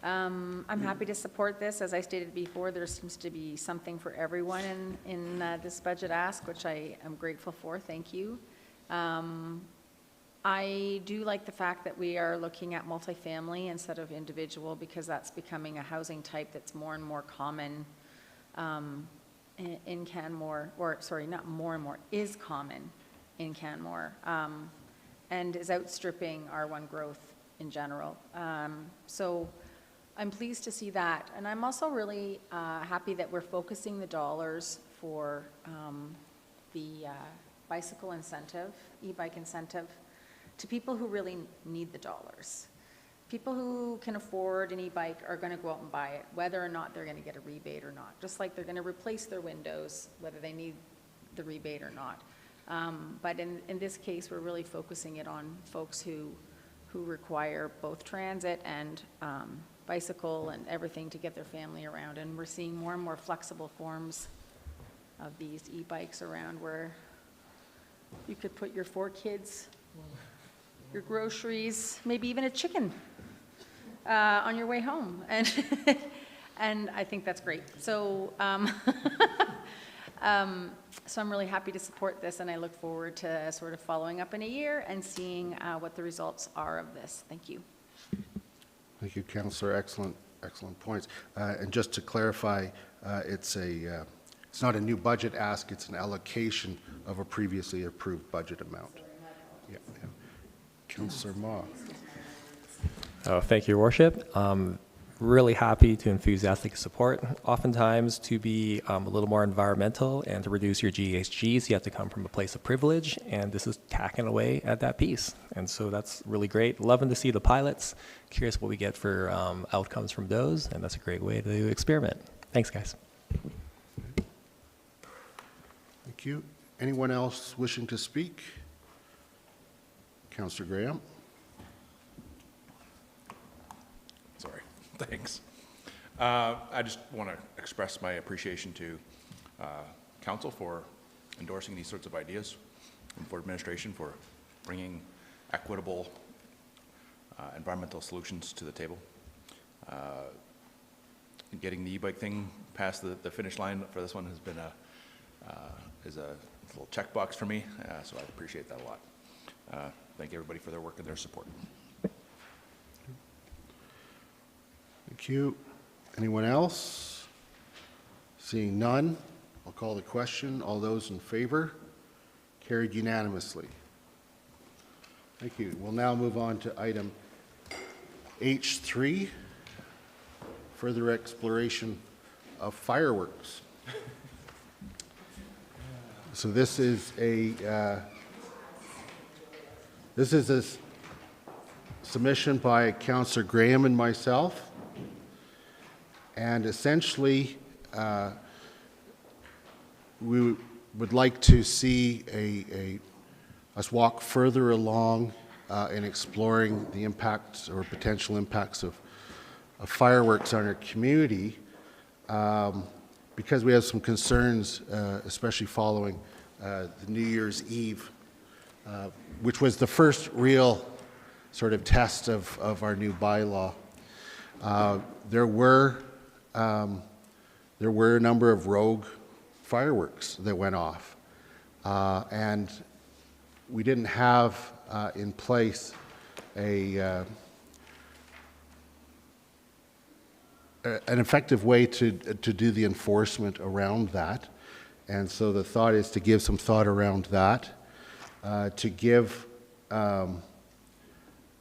I'm happy to support this. As I stated before, there seems to be something for everyone in this budget ask, which I am grateful for. Thank you. I do like the fact that we are looking at multifamily instead of individual, because that's becoming a housing type that's more and more common in Canmore, or sorry, not more and more, is common in Canmore, and is outstripping R1 growth in general. So I'm pleased to see that. And I'm also really happy that we're focusing the dollars for the bicycle incentive, e-bike incentive, to people who really need the dollars. People who can afford an e-bike are going to go out and buy it, whether or not they're going to get a rebate or not. Just like they're going to replace their windows, whether they need the rebate or not. But in this case, we're really focusing it on folks who require both transit and bicycle and everything to get their family around. And we're seeing more and more flexible forms of these e-bikes around, where you could put your 4 kids, your groceries, maybe even a chicken on your way home. And I think that's great. So, so I'm really happy to support this, and I look forward to sort of following up in a year and seeing what the results are of this. Thank you. Thank you, Councillor. Excellent points. And just to clarify, it's not a new budget ask, it's an allocation of a previously approved budget amount. Yeah. Councillor Ma. Oh, thank you, Your Worship. Really happy to enthusiastically support. Oftentimes, to be a little more environmental and to reduce your GHGs, you have to come from a place of privilege, and this is tacking away at that piece. And so that's really great. Loving to see the pilots. Curious what we get for outcomes from those, and that's a great way to experiment. Thanks, guys. Thank you. Anyone else wishing to speak? Councillor Graham. Sorry, thanks. I just want to express my appreciation to Council for endorsing these sorts of ideas, and for administration for bringing equitable environmental solutions to the table. Getting the e-bike thing past the finish line for this one has been is a little checkbox for me, so I appreciate that a lot. Thank everybody for their work and their support. Thank you. Anyone else? Seeing none, I'll call the question. All those in favor? Carried unanimously. Thank you. We'll now move on to item H3, further exploration of fireworks. So this is a submission by Councillor Graham and myself, and essentially we would like to see us walk further along in exploring the impacts or potential impacts of fireworks on our community, because we have some concerns, especially following the New Year's Eve, which was the first real sort of test of our new bylaw. There were a number of rogue fireworks that went off, and we didn't have in place an effective way to do the enforcement around that. And so the thought is to give some thought around that, to give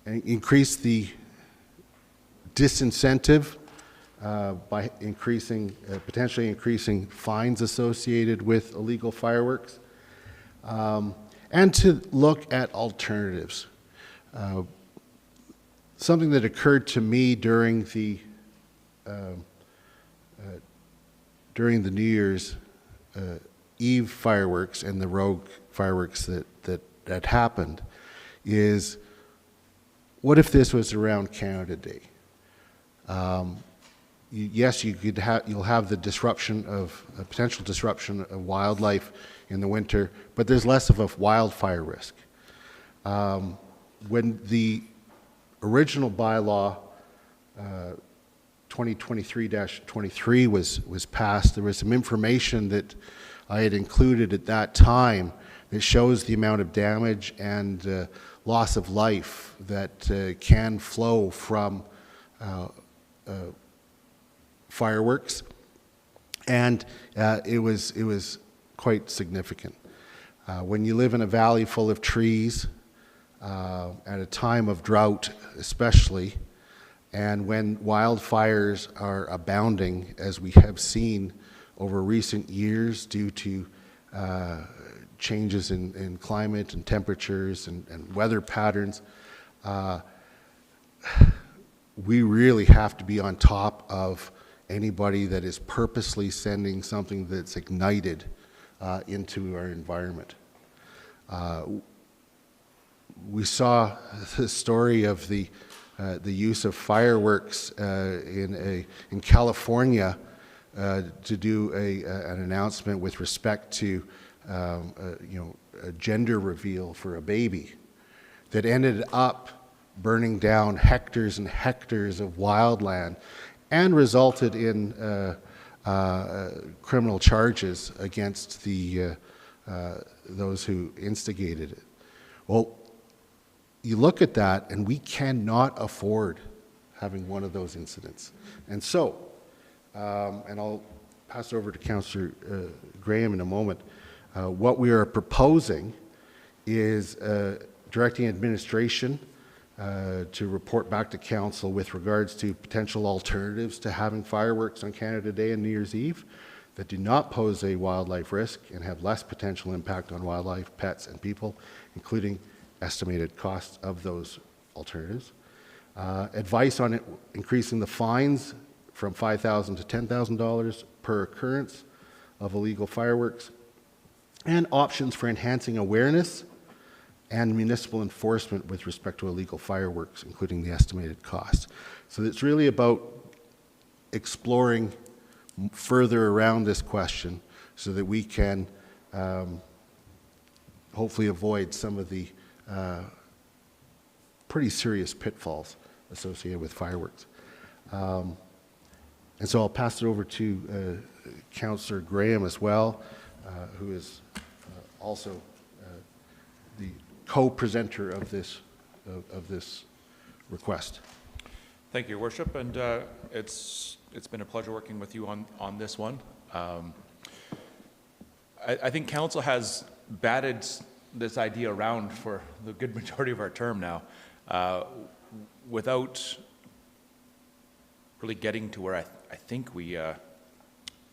increase the disincentive by potentially increasing fines associated with illegal fireworks, and to look at alternatives. Something that occurred to me during the New Year's Eve fireworks and the rogue fireworks that happened is, what if this was around Canada Day? Yes, you'll have the disruption of potential disruption of wildlife in the winter, but there's less of a wildfire risk. When the original bylaw 2023-23 was passed, there was some information that I had included at that time that shows the amount of damage and loss of life that can flow from fireworks, and it was quite significant. When you live in a valley full of trees, at a time of drought especially, and when wildfires are abounding, as we have seen over recent years due to changes in climate and temperatures and weather patterns, we really have to be on top of anybody that is purposely sending something that's ignited into our environment. We saw the story of the use of fireworks in California to do an announcement with respect to a gender reveal for a baby that ended up burning down hectares and hectares of wildland and resulted in criminal charges against those who instigated it. Well, you look at that, and we cannot afford having one of those incidents. And so, and I'll pass it over to Councillor Graham in a moment, what we are proposing is directing administration to report back to Council with regards to potential alternatives to having fireworks on Canada Day and New Year's Eve that do not pose a wildlife risk and have less potential impact on wildlife, pets, and people, including estimated costs of those alternatives. Advice on increasing the fines from $5,000 to $10,000 per occurrence of illegal fireworks, and options for enhancing awareness and municipal enforcement with respect to illegal fireworks, including the estimated cost. So it's really about exploring further around this question so that we can hopefully avoid some of the pretty serious pitfalls associated with fireworks. And so I'll pass it over to Councillor Graham as well, who is also the co-presenter of this request. Thank you, Your Worship, and it's been a pleasure working with you on this one. I think Council has batted this idea around for the good majority of our term now, without really getting to where I think we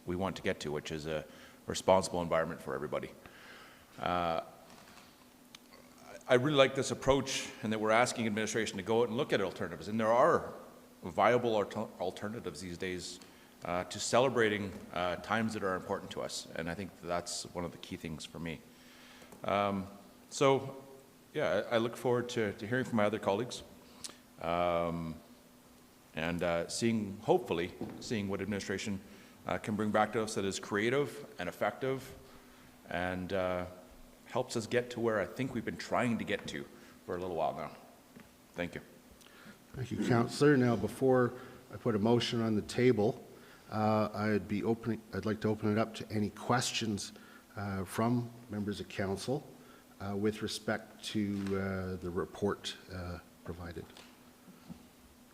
want to get to, which is a responsible environment for everybody. I really like this approach, and that we're asking administration to go out and look at alternatives, and there are viable alternatives these days to celebrating times that are important to us, and I think that's one of the key things for me. So, yeah, I look forward to hearing from my other colleagues, and hopefully seeing what administration can bring back to us that is creative and effective and helps us get to where I think we've been trying to get to for a little while now. Thank you. Thank you, Councillor. Now, before I put a motion on the table, I'd like to open it up to any questions from members of Council with respect to the report provided.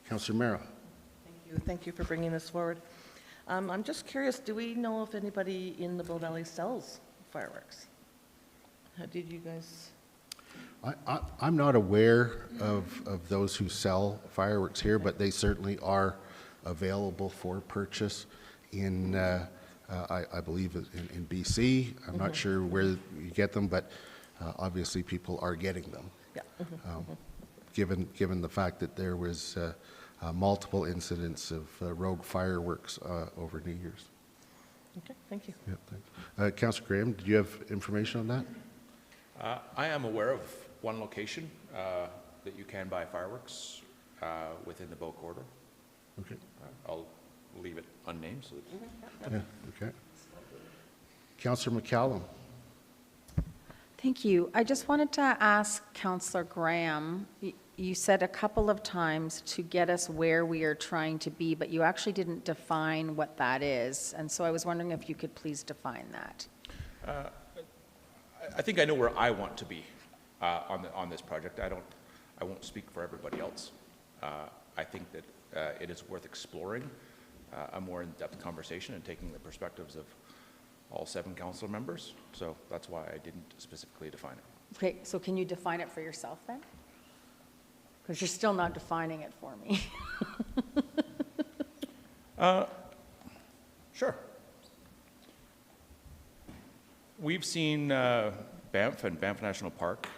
Councillor Mara. Thank you for bringing this forward. I'm just curious, do we know if anybody in the Bow Valley sells fireworks? Did you guys? I'm not aware of those who sell fireworks here, but they certainly are available for purchase in, I believe, in BC. I'm not sure where you get them, but obviously people are getting them. Yeah. Given the fact that there was multiple incidents of rogue fireworks over New Year's. Okay, thank you. Yeah, thanks. Councillor Graham, did you have information on that? I am aware of one location that you can buy fireworks within the Bow Corridor. Okay. I'll leave it unnamed. So yeah, okay. Councillor McCallum. Thank you. I just wanted to ask Councillor Graham, you said a couple of times to get us where we are trying to be, but you actually didn't define what that is. And so I was wondering if you could please define that. I think I know where I want to be on this project. I won't speak for everybody else. I think that it is worth exploring a more in-depth conversation and taking the perspectives of all 7 council members. So that's why I didn't specifically define it. Okay, so can you define it for yourself then? Because you're still not defining it for me. Sure. We've seen Banff and Banff National Park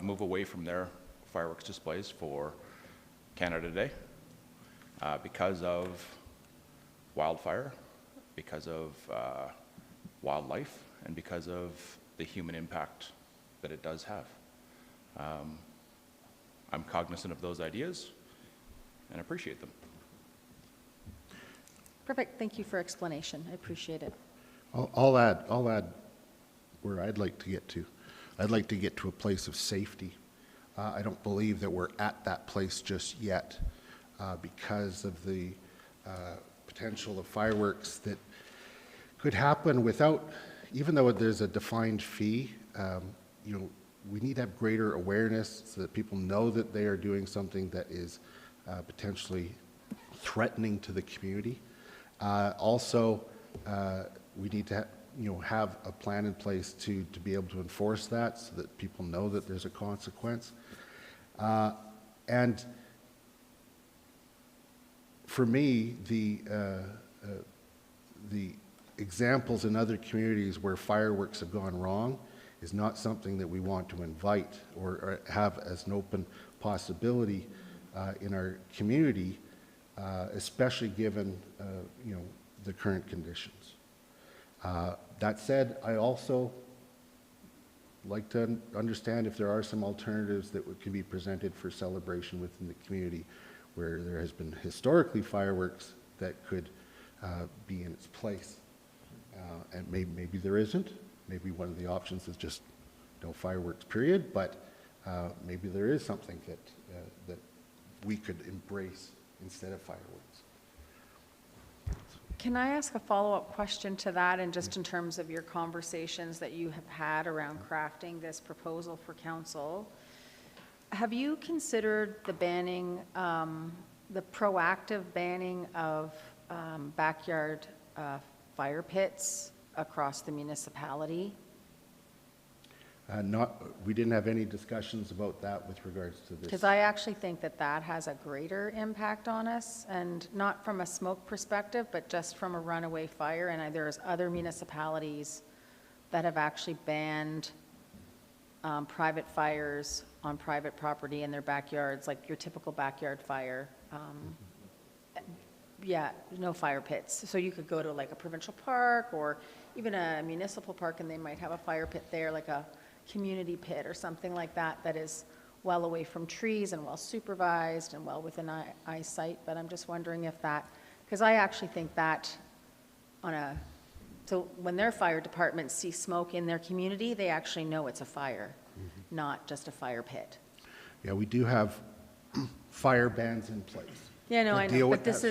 move away from their fireworks displays for Canada Day because of wildfire, because of wildlife, and because of the human impact that it does have. I'm cognizant of those ideas and appreciate them. Perfect, thank you for explanation, I appreciate it. I'll add where I'd like to get to. I'd like to get to a place of safety. I don't believe that we're at that place just yet because of the potential of fireworks that could happen without, even though there's a defined fee, you know, we need to have greater awareness so that people know that they are doing something that is potentially threatening to the community. Also, we need to have a plan in place to be able to enforce that so that people know that there's a consequence. And for me, the examples in other communities where fireworks have gone wrong is not something that we want to invite or have as an open possibility in our community, especially given the current conditions. That said, I also like to understand if there are some alternatives that can be presented for celebration within the community where there has been historically fireworks that could be in its place. And maybe there isn't. Maybe one of the options is just no fireworks, period, but maybe there is something that we could embrace instead of fireworks. Can I ask a follow-up question to that, and just in terms of your conversations that you have had around crafting this proposal for council? Have you considered the banning, the proactive banning of backyard fire pits across the municipality? We didn't have any discussions about that with regards to this. Because I actually think that that has a greater impact on us, and not from a smoke perspective, but just from a runaway fire. And there's other municipalities that have actually banned private fires on private property in their backyards, like your typical backyard fire. Yeah, no fire pits. So you could go to like a provincial park or even a municipal park, and they might have a fire pit there, like a community pit or something like that, that is well away from trees and well supervised and well within eyesight. But I'm just wondering if that, because I actually think that so when their fire departments see smoke in their community, they actually know it's a fire, not just a fire pit. Yeah, we do have fire bans in place. Yeah, no, I know, but this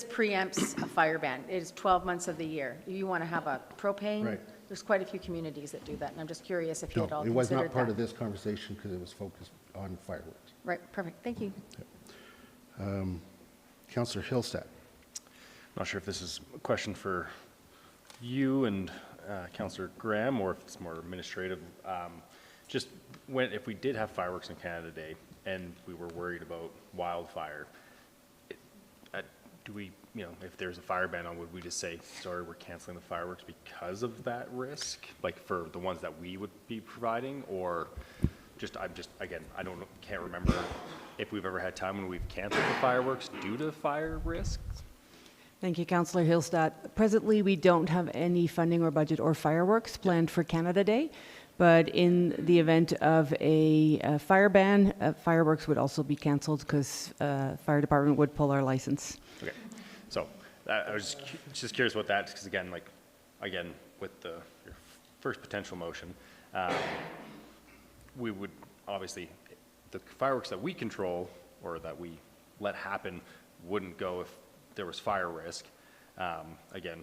preempts a fire ban. It is 12 months of the year. You want to have a propane? Right. There's quite a few communities that do that, and I'm just curious if you had all No, it considered that. was not part of this conversation because it was focused on fireworks. Right, perfect, thank you. Councillor Hillstad. Not sure if this is a question for you and Councillor Graham, or if it's more administrative. Just if we did have fireworks on Canada Day and we were worried about wildfire, do we, if there's a fire ban on, would we just say, sorry, we're canceling the fireworks because of that risk, like for the ones that we would be providing? Or again, can't remember if we've ever had time when we've canceled the fireworks due to fire risks. Thank you, Councillor Hillstad. Presently, we don't have any funding or budget or fireworks planned for Canada Day, but in the event of a fire ban, fireworks would also be canceled because fire department would pull our license. Okay, so I was just curious about that, because again, with your first potential motion, we would obviously, the fireworks that we control or that we let happen wouldn't go if there was fire risk. Again,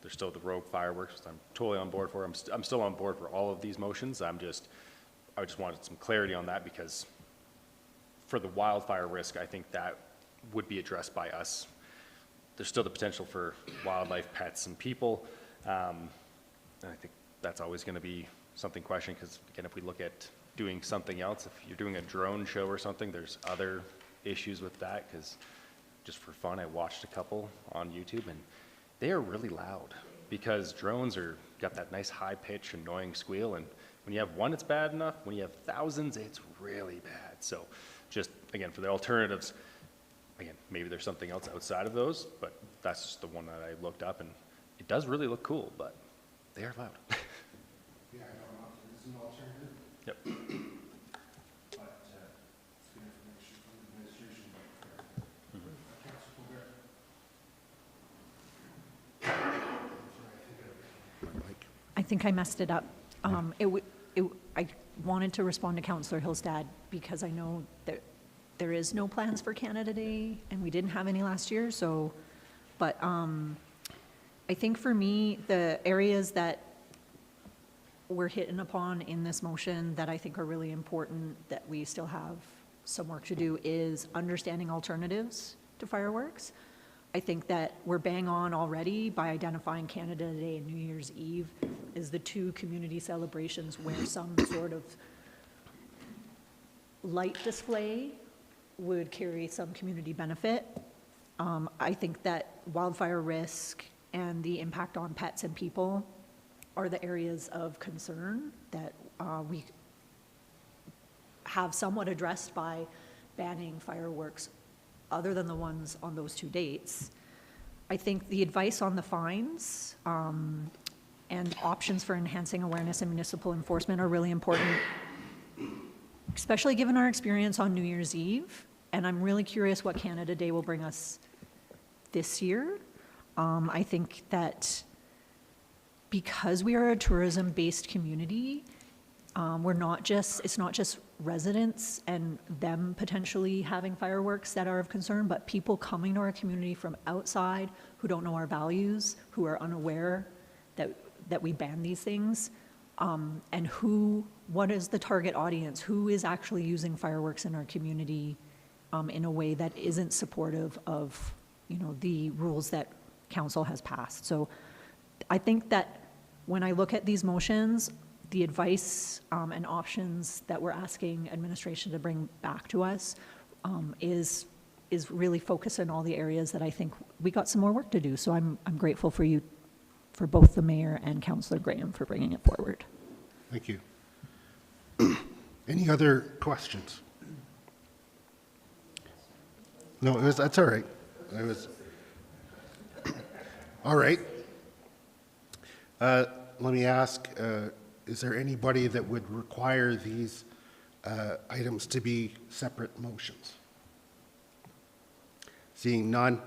there's still the rogue fireworks, which I'm totally on board for. I'm still on board for all of these motions. I just wanted some clarity on that, because for the wildfire risk, I think that would be addressed by us. There's still the potential for wildlife, pets, and people. And I think that's always going to be something questioned, because again, if we look at doing something else, if you're doing a drone show or something, there's other issues with that, because just for fun, I watched a couple on YouTube, and they are really loud, because drones got that nice high pitch, annoying squeal, and when you have one, it's bad enough. When you have thousands, it's really bad. So just, again, for the alternatives, again, maybe there's something else outside of those, but that's just the one that I looked up, and it does really look cool, but they are loud. Yeah, I don't know, it's an alternative. Yep. But it's good information from the administration. Councilor Colbert. I think I messed it up. I wanted to respond to Councillor Hillstad because I know that there is no plans for Canada Day, and we didn't have any last year. So, but I think for me, the areas that we're hitting upon in this motion that I think are really important that we still have some work to do is understanding alternatives to fireworks. I think that we're bang on already by identifying Canada Day and New Year's Eve as the two community celebrations where some sort of light display would carry some community benefit. I think that wildfire risk and the impact on pets and people are the areas of concern that we have somewhat addressed by banning fireworks other than the ones on those two dates. I think the advice on the fines and options for enhancing awareness and municipal enforcement are really important, especially given our experience on New Year's Eve. And I'm really curious what Canada Day will bring us this year. I think that because we are a tourism-based community, it's not just residents and them potentially having fireworks that are of concern, but people coming to our community from outside who don't know our values, who are unaware that we ban these things, and what is the target audience? Who is actually using fireworks in our community in a way that isn't supportive of, the rules that council has passed? So I think that when I look at these motions, the advice and options that we're asking administration to bring back to us is really focused in all the areas that I think we got some more work to do. So I'm grateful for you, for both the mayor and Councillor Graham, for bringing it forward. Thank you. Any other questions? No, that's all right. All right. Let me ask, is there anybody that would require these items to be separate motions? Seeing none,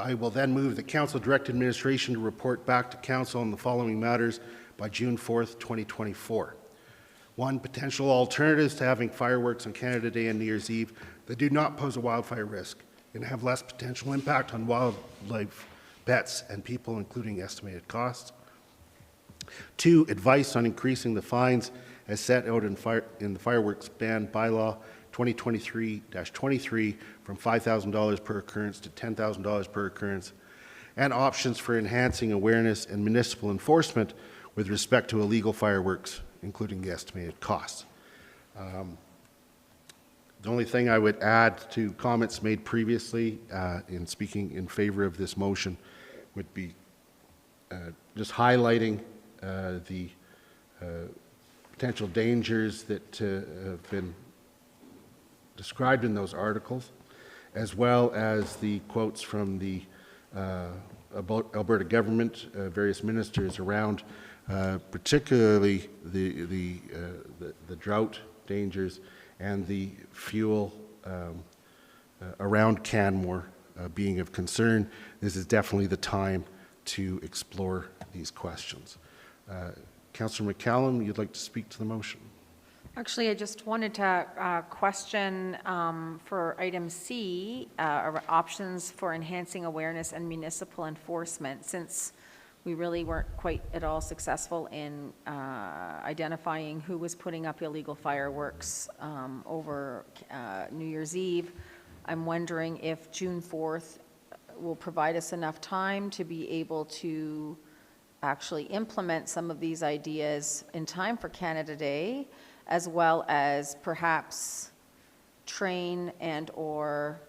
I will then move the council direct administration to report back to council on the following matters by June 4th, 2024. 1, potential alternatives to having fireworks on Canada Day and New Year's Eve that do not pose a wildfire risk and have less potential impact on wildlife, pets, and people, including estimated costs. 2, advice on increasing the fines as set out in the fireworks ban bylaw 2023-23 from $5,000 per occurrence to $10,000 per occurrence, and options for enhancing awareness and municipal enforcement with respect to illegal fireworks, including the estimated costs. The only thing I would add to comments made previously in speaking in favor of this motion would be just highlighting the potential dangers that have been described in those articles, as well as the quotes from the Alberta government, various ministers around, particularly the drought dangers and the fuel around Canmore being of concern. This is definitely the time to explore these questions. Councillor McCallum, you'd like to speak to the motion? Actually, I just wanted to question for item C, options for enhancing awareness and municipal enforcement, since we really weren't quite at all successful in identifying who was putting up illegal fireworks over New Year's Eve. I'm wondering if June 4th will provide us enough time to be able to actually implement some of these ideas in time for Canada Day, as well as perhaps train and/or,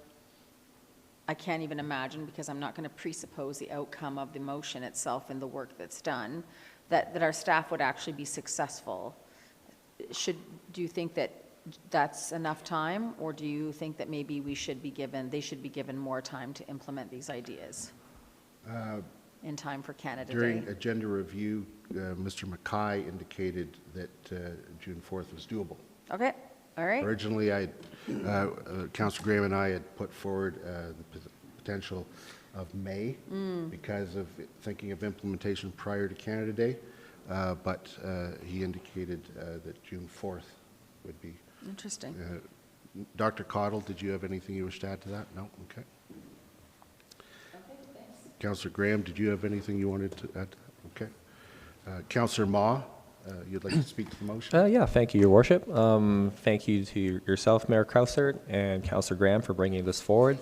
I can't even imagine because I'm not going to presuppose the outcome of the motion itself and the work that's done, that our staff would actually be successful. Do you think that that's enough time, or do you think that maybe they should be given more time to implement these ideas in time for Canada Day? During agenda review, Mr. Mackay indicated that June 4th was doable. Okay, all right. Originally, Councillor Graham and I had put forward the potential of May because of thinking of implementation prior to Canada Day, but he indicated that June 4th would be. Interesting. Dr. Cottle, did you have anything you wish to add to that? No? Okay. Councillor Graham, did you have anything you wanted to add? Okay. Councillor Ma, you'd like to speak to the motion? Yeah, thank you, Your Worship. Thank you to yourself, Mayor Kraussert, and Councillor Graham for bringing this forward.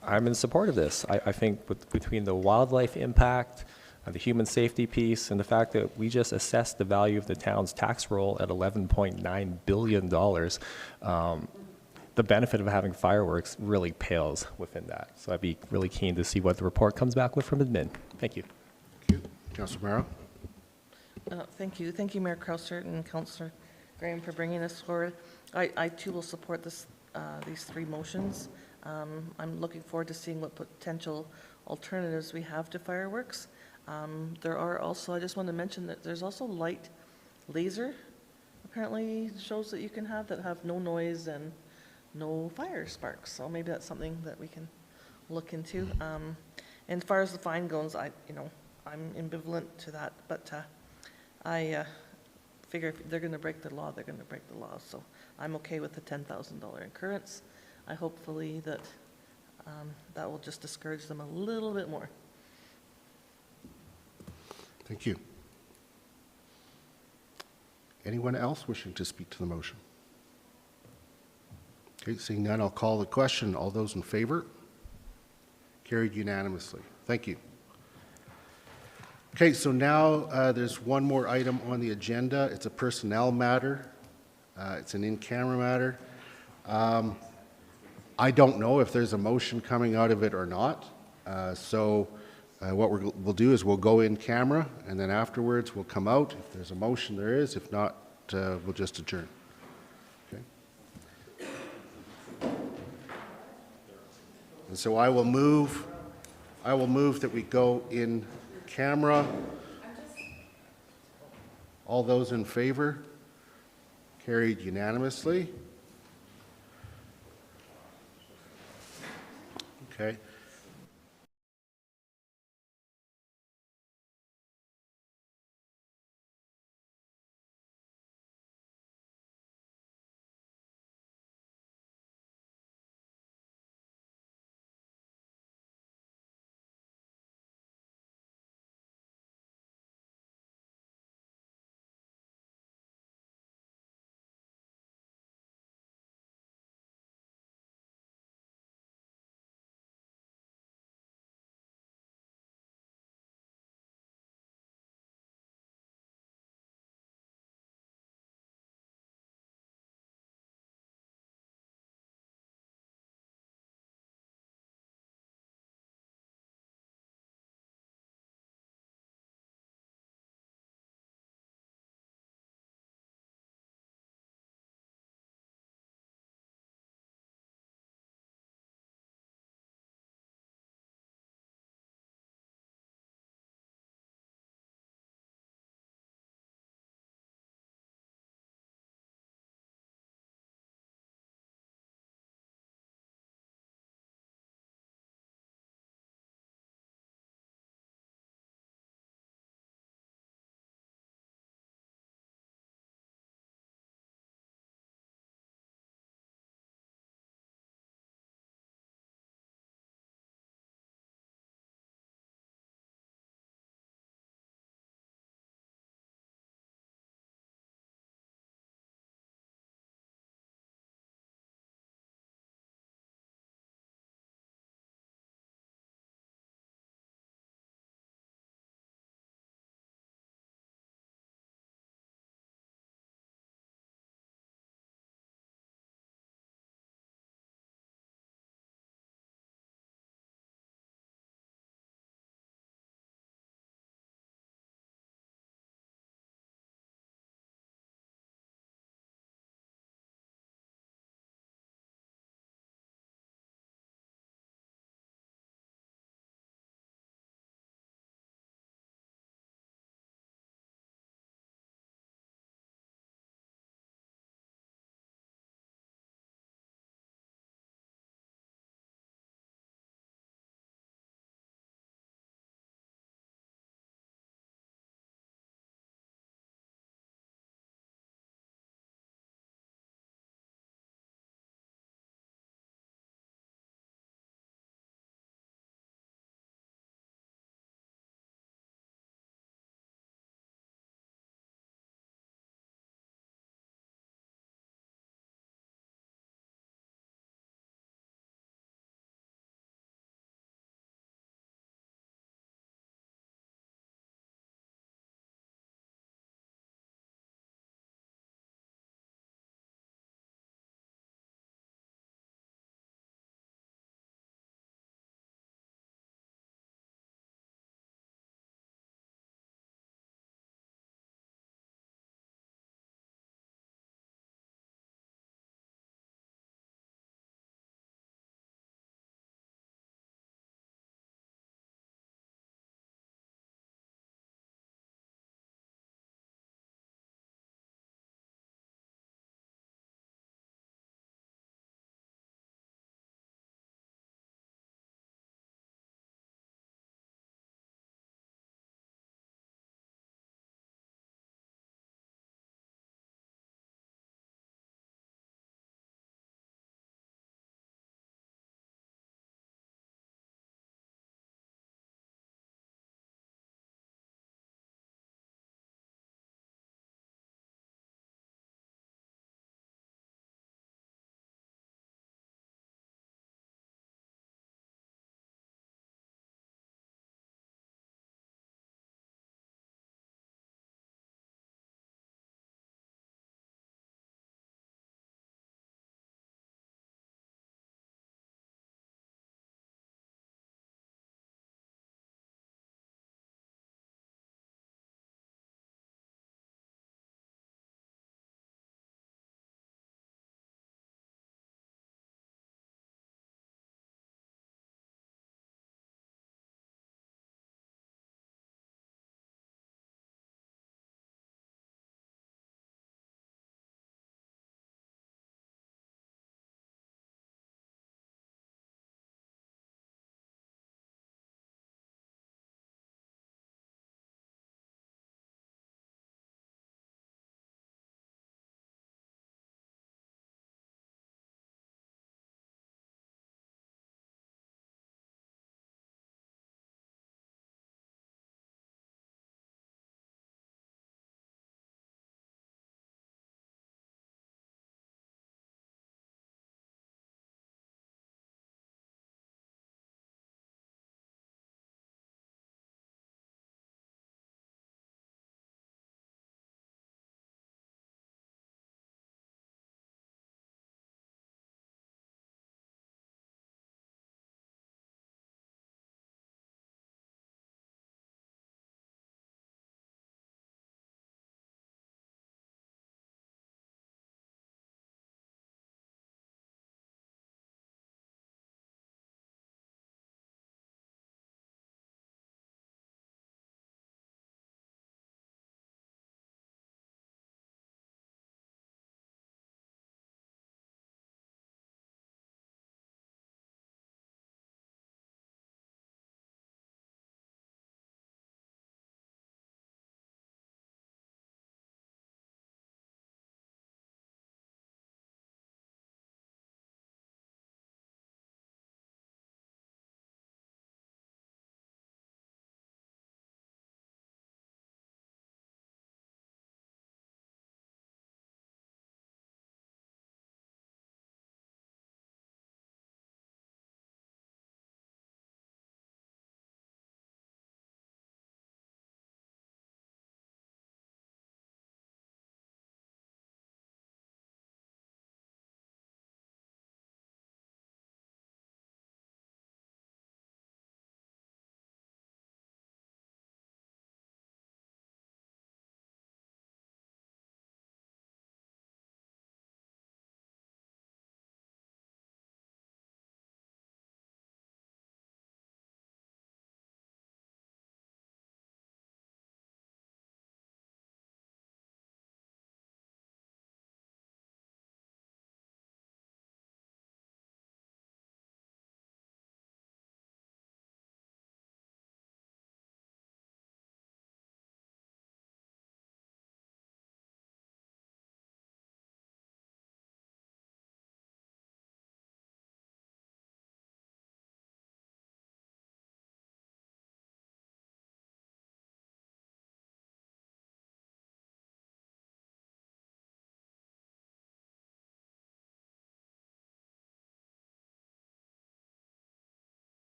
I'm in support of this. I think between the wildlife impact, the human safety piece, and the fact that we just assessed the value of the town's tax roll at $11.9 billion, the benefit of having fireworks really pales within that. So I'd be really keen to see what the report comes back with from admin. Thank you. Thank you. Councillor Morrow. Thank you. Thank you, Mayor Kraussert and Councillor Graham, for bringing this forward. I too will support these three motions. I'm looking forward to seeing what potential alternatives we have to fireworks. There are also, I just want to mention that there's also light laser, apparently shows that you can have that have no noise and no fire sparks. So maybe that's something that we can look into. And as far as the fine goes, I'm ambivalent to that, but I figure if they're going to break the law, they're going to break the law. So I'm okay with the $10,000 incurrence. I hopefully that that will just discourage them a little bit more. Thank you. Anyone else wishing to speak to the motion? Okay, seeing none, I'll call the question. All those in favor? Carried unanimously. Thank you. Okay, so now there's one more item on the agenda. It's a personnel matter. It's an in-camera matter. I don't know if there's a motion coming out of it or not. What we'll do is we'll go in camera, and then afterwards we'll come out. If there's a motion, there is. If not, we'll just adjourn. Okay. And so I will move that we go in camera. All those in favor? Carried unanimously. Okay.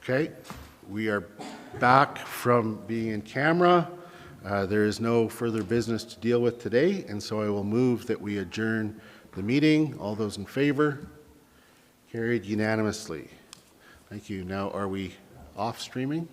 Okay, we are back from being in camera. There is no further business to deal with today, and so I will move that we adjourn the meeting. All those in favor? Carried unanimously. Thank you. Now, are we off streaming?